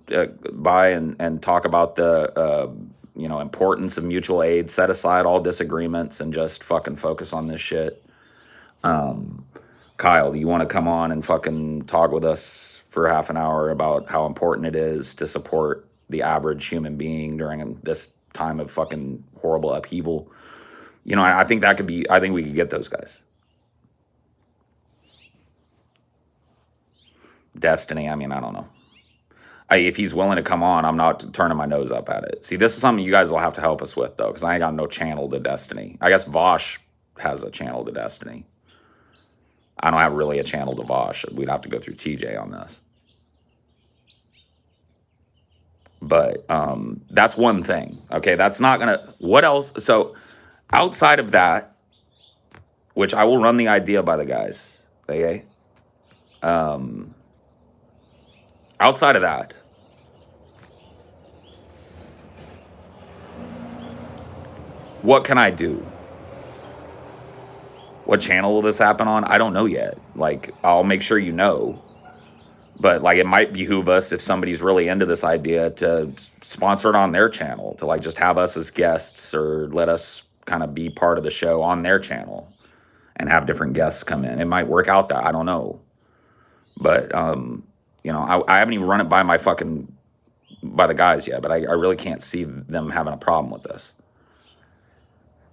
by and talk about the importance of mutual aid. Set aside all disagreements and just fucking focus on this shit. Kyle, do you want to come on and fucking talk with us for half an hour about how important it is to support the average human being during this time of fucking horrible upheaval? I think I think we could get those guys. Destiny, I mean, I don't know. If he's willing to come on, I'm not turning my nose up at it. See, this is something you guys will have to help us with, though, because I ain't got no channel to Destiny. I guess Vosh has a channel to Destiny. I don't have really a channel to Vosh. We'd have to go through TJ on this. But that's one thing. Okay, that's not going to... What else? So outside of that, which I will run the idea by the guys, okay? Outside of that, what can I do? What channel will this happen on? I don't know yet. Like, I'll make sure you know. But, like, it might behoove us if somebody's really into this idea to sponsor it on their channel. To, like, just have us as guests or let us kind of be part of the show on their channel. And have different guests come in. It might work out that. I don't know. But, I haven't even run it by by the guys yet. But I really can't see them having a problem with this.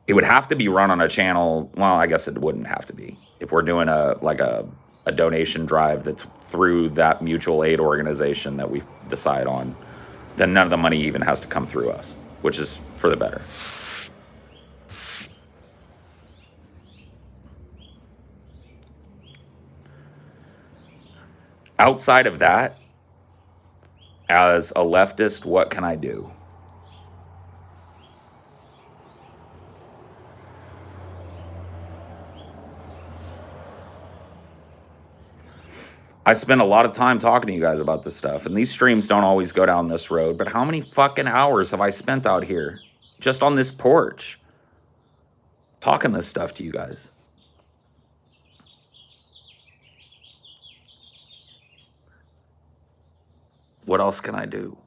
It would have to be run on a channel. Well, I guess it wouldn't have to be. If we're doing a donation drive that's through that mutual aid organization that we decide on, then none of the money even has to come through us, which is for the better. Outside of that, as a leftist, what can I do? I spend a lot of time talking to you guys about this stuff, and these streams don't always go down this road, but how many fucking hours have I spent out here just on this porch talking this stuff to you guys? What else can I do?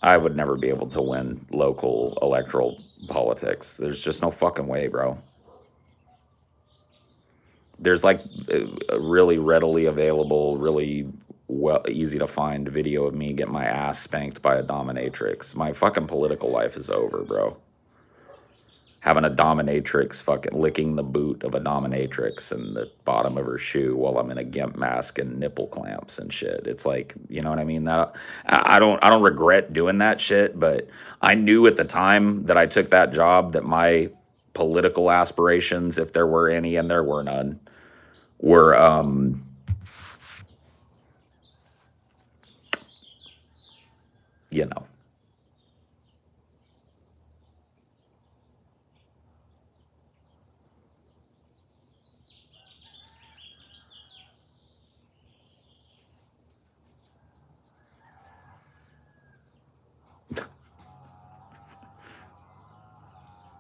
I would never be able to win local electoral politics. There's just no fucking way, bro. there's like a really readily available, really easy to find video of me getting my ass spanked by a dominatrix. My fucking political life is over, bro. Having a dominatrix fucking licking the boot of a dominatrix and the bottom of her shoe while I'm in a gimp mask and nipple clamps and shit. It's like, you know what I mean? That I don't regret doing that shit, but I knew at the time that I took that job that my political aspirations, if there were any, and there were none, were you know.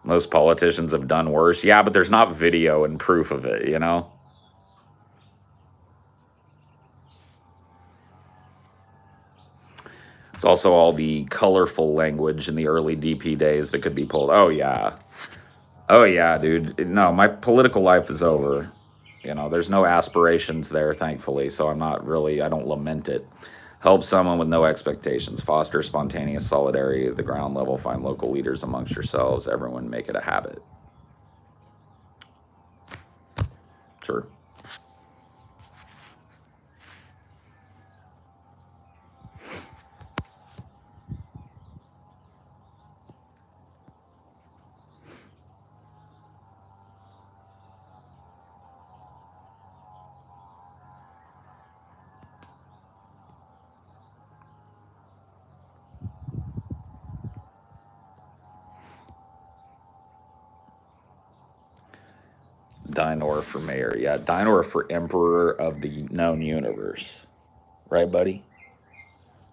Most politicians have done worse. Yeah, but there's not video and proof of it, you know? It's also all the colorful language in the early DP days that could be pulled. Oh, yeah. Oh, yeah, dude. No, my political life is over. You know, there's no aspirations there, thankfully, so I don't lament it. Help someone with no expectations. Foster spontaneous solidarity at the ground level. Find local leaders amongst yourselves. Everyone make it a habit. Sure. Dyke for mayor. Yeah, Dyke for emperor of the known universe. Right, buddy?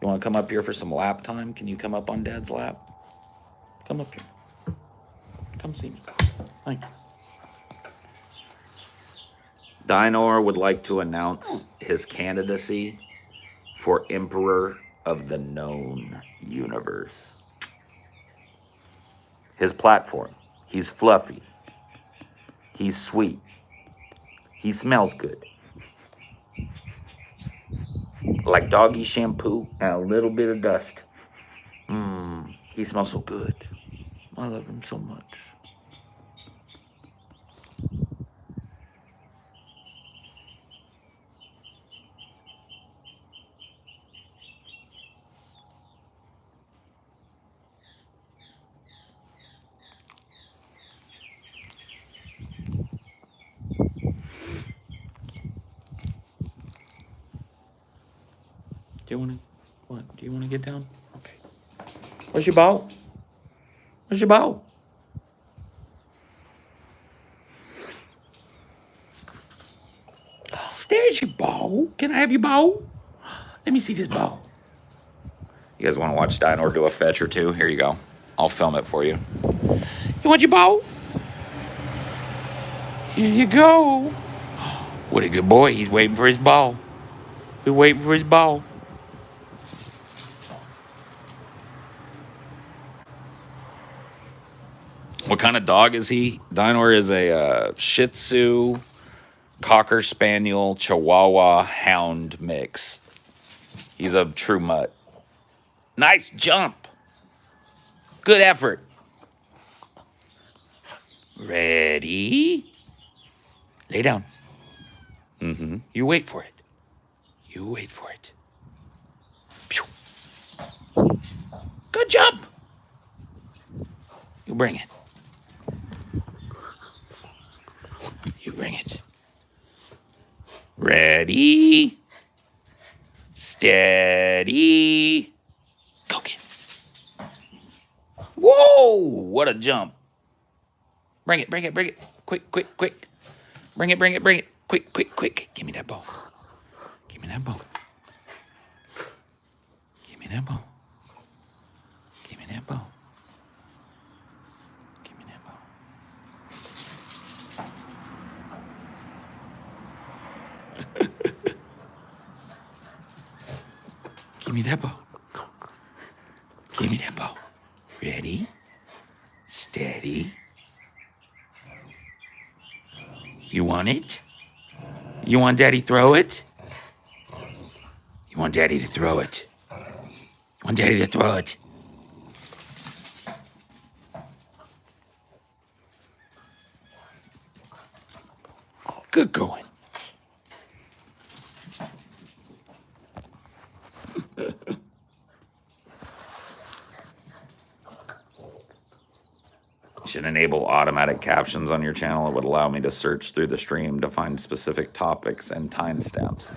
You want to come up here for some lap time? Can you come up on Dad's lap? Come up here. Come see me. Thank you. Dyke would like to announce his candidacy for emperor of the known universe. His platform. He's fluffy. He's sweet. He smells good. Like doggy shampoo and a little bit of dust. He smells so good. I love him so much. Do you want to, what? Do you want to get down? Okay. Where's your ball? Where's your ball? Oh, there's your ball. Can I have your ball? Let me see this ball. You guys want to watch Dyke do a fetch or two? Here you go. I'll film it for you. You want your ball? Here you go. What a good boy. He's waiting for his ball. He's waiting for his ball. What kind of dog is he? Dyke is a Shih Tzu, Cocker Spaniel, Chihuahua, Hound mix. He's a true mutt. Nice jump. Good effort. Ready? Lay down. You wait for it. You wait for it. Pew. Good jump. You bring it. You bring it. Ready? Steady. Go get it. Whoa! What a jump. Bring it, bring it, bring it. Quick, quick, quick. Bring it, bring it, bring it. Quick, quick, quick. Give me that ball. Give me that ball. Give me that ball. Give me that ball. Give me that ball. Give me that ball. Give me that ball. Ready? Steady. You want it? You want Daddy throw it? You want Daddy to throw it? You want Daddy to throw it? Good going. Should enable automatic captions on your channel. It would allow me to search through the stream to find specific topics and timestamps.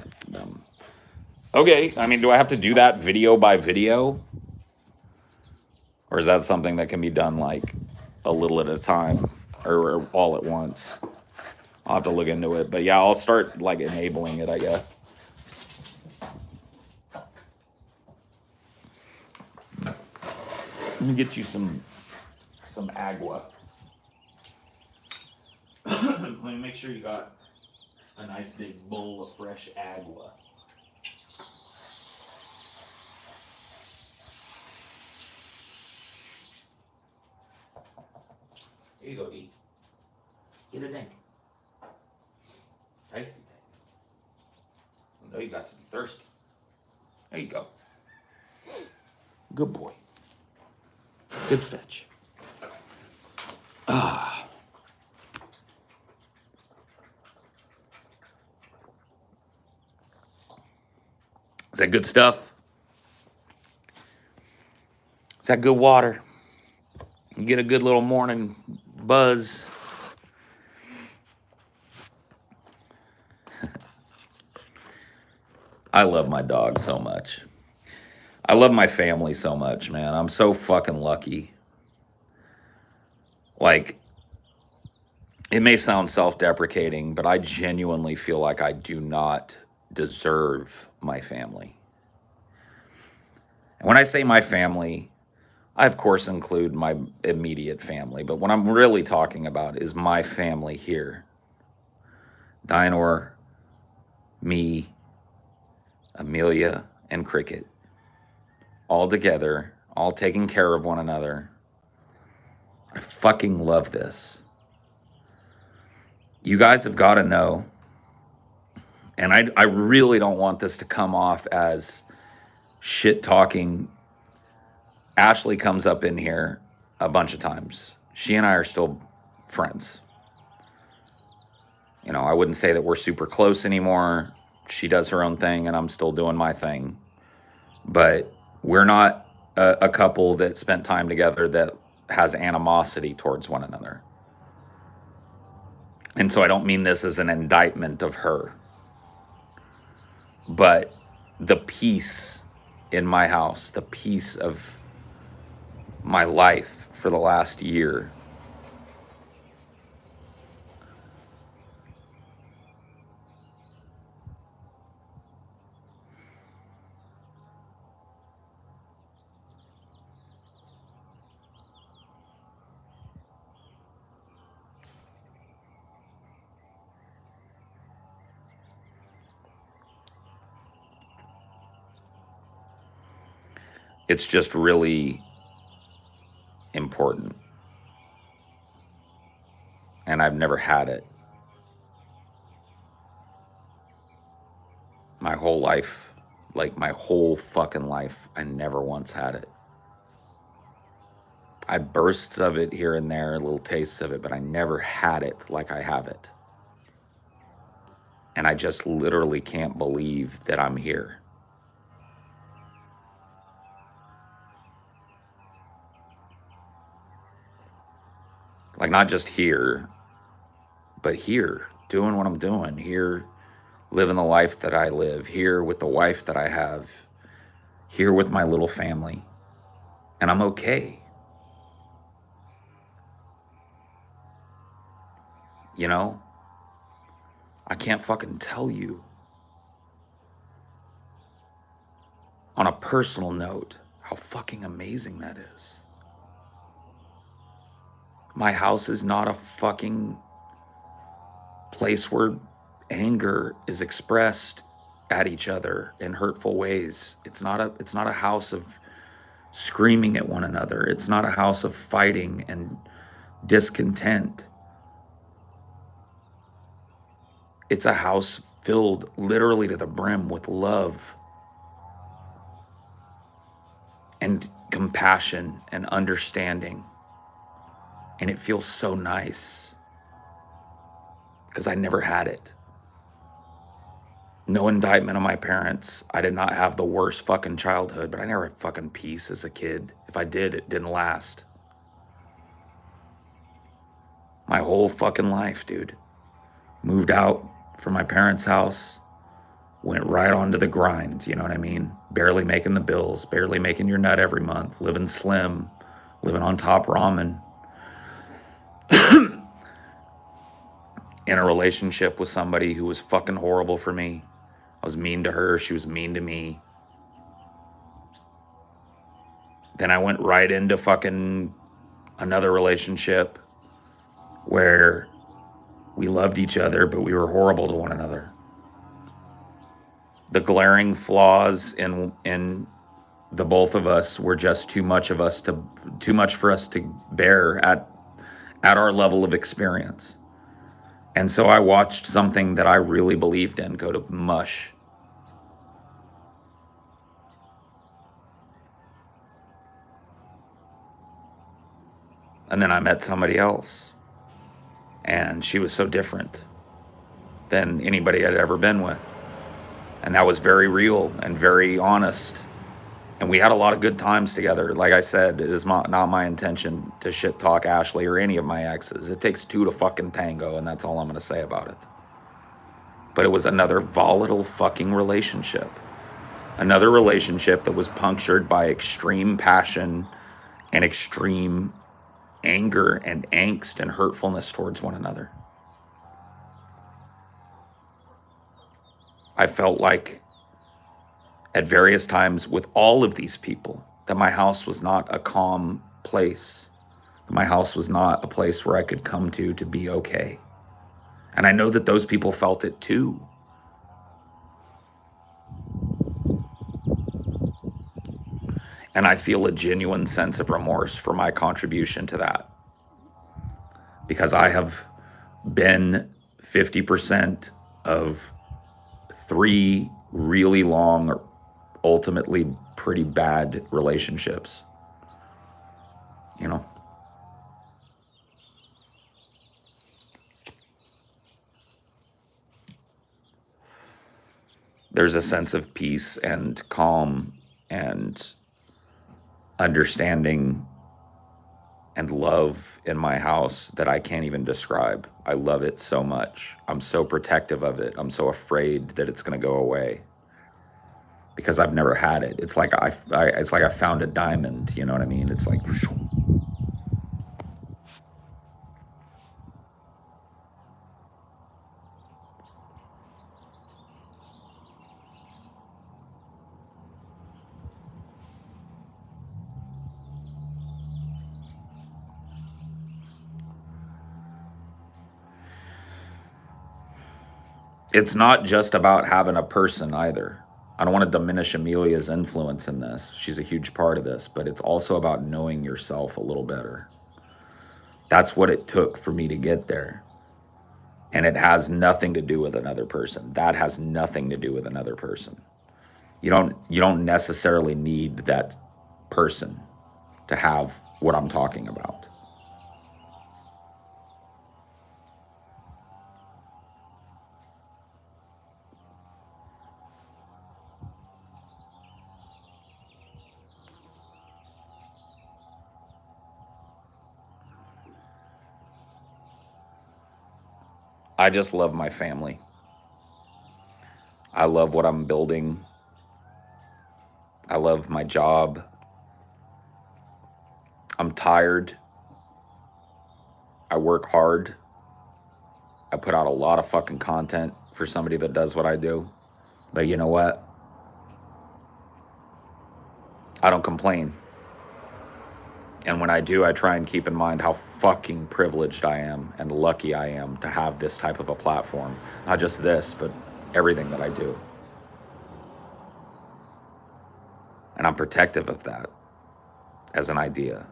Okay, I mean, do I have to do that video by video? Or is that something that can be done like a little at a time or all at once? I'll have to look into it. But yeah, I'll start like enabling it, I guess. Let me get you some agua. Let me make sure you got a nice big bowl of fresh agua. Here you go, D. Get a drink. Tasty. I know you got to be thirsty. There you go. Good boy. Good fetch. Ah. Is that good stuff? Is that good water? You get a good little morning buzz. I love my dog so much. I love my family so much, man. I'm so fucking lucky. Like, it may sound self-deprecating, but I genuinely feel like I do not deserve my family. And when I say my family, I of course include my immediate family, but what I'm really talking about is my family here. Dinor, me, Amelia, and Cricket. All together, all taking care of one another. I fucking love this. You guys have got to know, and I really don't want this to come off as shit talking. Ashley comes up in here a bunch of times. She and I are still friends. You know, I wouldn't say that we're super close anymore. She does her own thing and I'm still doing my thing. But we're not a couple that spent time together that has animosity towards one another. And so I don't mean this as an indictment of her. But the peace in my house, the peace of my life for the last year, it's just really important. And I've never had it. My whole life, like my whole fucking life, I never once had it. I had bursts of it here and there, little tastes of it, but I never had it like I have it. And I just literally can't believe that I'm here. Like, not just here, but here, doing what I'm doing, here, living the life that I live, here with the wife that I have, here with my little family, and I'm okay. You know, I can't fucking tell you on a personal note how fucking amazing that is. My house is not a fucking place where anger is expressed at each other in hurtful ways. It's not a house of screaming at one another. It's not a house of fighting and discontent. It's a house filled literally to the brim with love and compassion and understanding. And it feels so nice because I never had it. No indictment on my parents. I did not have the worst fucking childhood, but I never had fucking peace as a kid. If I did, it didn't last. My whole fucking life, dude. Moved out from my parents' house, went right onto the grind, you know what I mean? Barely making the bills, barely making your nut every month, living slim, living on top ramen. In a relationship with somebody who was fucking horrible for me. I was mean to her, she was mean to me. Then I went right into fucking another relationship where we loved each other, but we were horrible to one another. The glaring flaws in the both of us were just too much for us to bear at our level of experience. And so I watched something that I really believed in go to mush. And then I met somebody else, and she was so different than anybody I'd ever been with. And that was very real and very honest. And we had a lot of good times together. Like I said, it is not my intention to shit talk Ashley or any of my exes. It takes two to fucking tango, and that's all I'm going to say about it. But it was another volatile fucking relationship. Another relationship that was punctured by extreme passion and extreme anger and angst and hurtfulness towards one another. I felt like at various times with all of these people that my house was not a calm place. My house was not a place where I could come to be okay. And I know that those people felt it too. And I feel a genuine sense of remorse for my contribution to that. Because I have been 50% of 3 really long, ultimately pretty bad relationships. You know? There's a sense of peace and calm and understanding and love in my house that I can't even describe. I love it so much. I'm so protective of it. I'm so afraid that it's going to go away because I've never had it. It's like it's like I found a diamond. You know what I mean? It's like. It's not just about having a person either. I don't want to diminish Amelia's influence in this. She's a huge part of this, but it's also about knowing yourself a little better. That's what it took for me to get there. And it has nothing to do with another person. That has nothing to do with another person. You don't necessarily need that person to have what I'm talking about. I just love my family. I love what I'm building. I love my job. I'm tired. I work hard. I put out a lot of fucking content for somebody that does what I do. But you know what? I don't complain. And when I do, I try and keep in mind how fucking privileged I am and lucky I am to have this type of a platform. Not just this, but everything that I do. And I'm protective of that as an idea.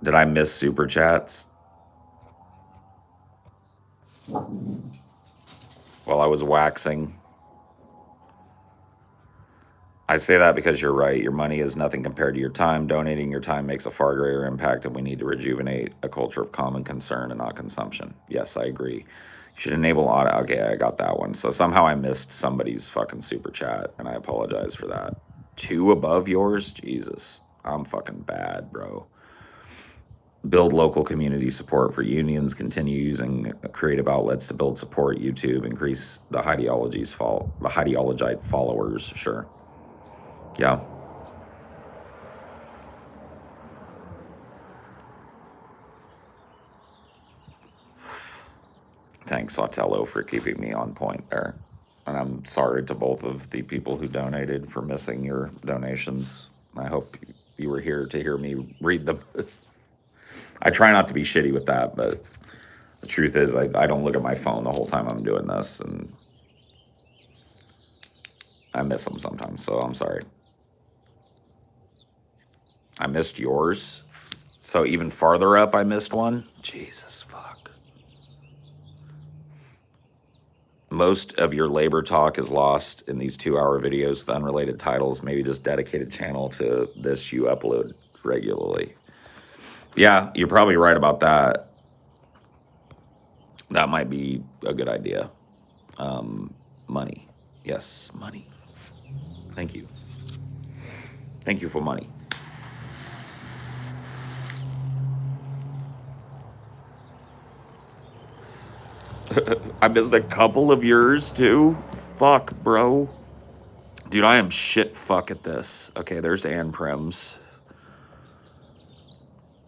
Did I miss super chats while I was waxing? I say that because you're right. Your money is nothing compared to your time. Donating your time makes a far greater impact, and we need to rejuvenate a culture of common concern and not consumption. Yes, I agree. You should enable auto. Okay, I got that one. So somehow I missed somebody's fucking super chat, and I apologize for that. 2 above yours? Jesus. I'm fucking bad, bro. Build local community support for unions. Continue using creative outlets to build support. YouTube. Increase the Highdeologite followers. Sure. Yeah. Thanks, Otello, for keeping me on point there. And I'm sorry to both of the people who donated for missing your donations. I hope you were here to hear me read them. I try not to be shitty with that, but the truth is I don't look at my phone the whole time I'm doing this, and I miss them sometimes, so I'm sorry. I missed yours. So even farther up, I missed one. Jesus, fuck. Most of your labor talk is lost in these 2-hour videos with unrelated titles. Maybe just dedicated channel to this you upload regularly. Yeah, you're probably right about that. That might be a good idea. Money. Yes, money. Thank you. Thank you for money. I missed a couple of yours too. Fuck, bro. Dude, I am shit fuck at this. Okay, there's Ann Prims.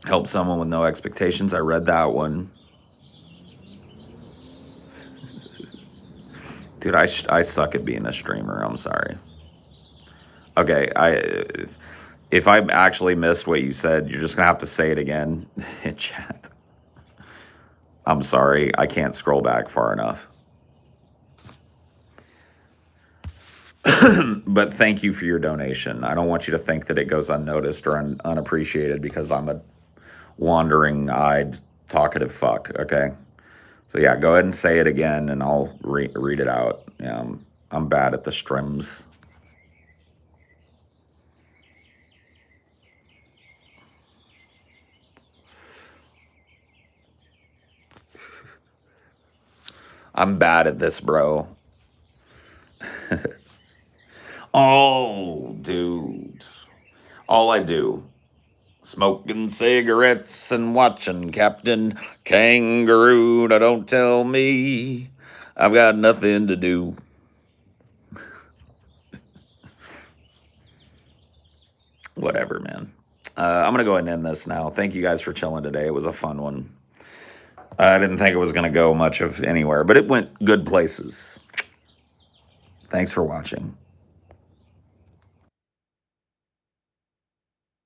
Help someone with no expectations. I read that one. Dude, I suck at being a streamer. I'm sorry. Okay, if I actually missed what you said, you're just gonna have to say it again in chat. I'm sorry, I can't scroll back far enough. But thank you for your donation. I don't want you to think that it goes unnoticed or unappreciated because I'm a wandering-eyed, talkative fuck, okay? So yeah, go ahead and say it again, and I'll read it out. Yeah, I'm bad at the streams. I'm bad at this, bro. Oh, dude. All I do, smoking cigarettes and watching Captain Kangaroo. Now don't tell me I've got nothing to do. Whatever, man. I'm going to go ahead and end this now. Thank you guys for chilling today. It was a fun one. I didn't think it was going to go much of anywhere, but it went good places. Thanks for watching.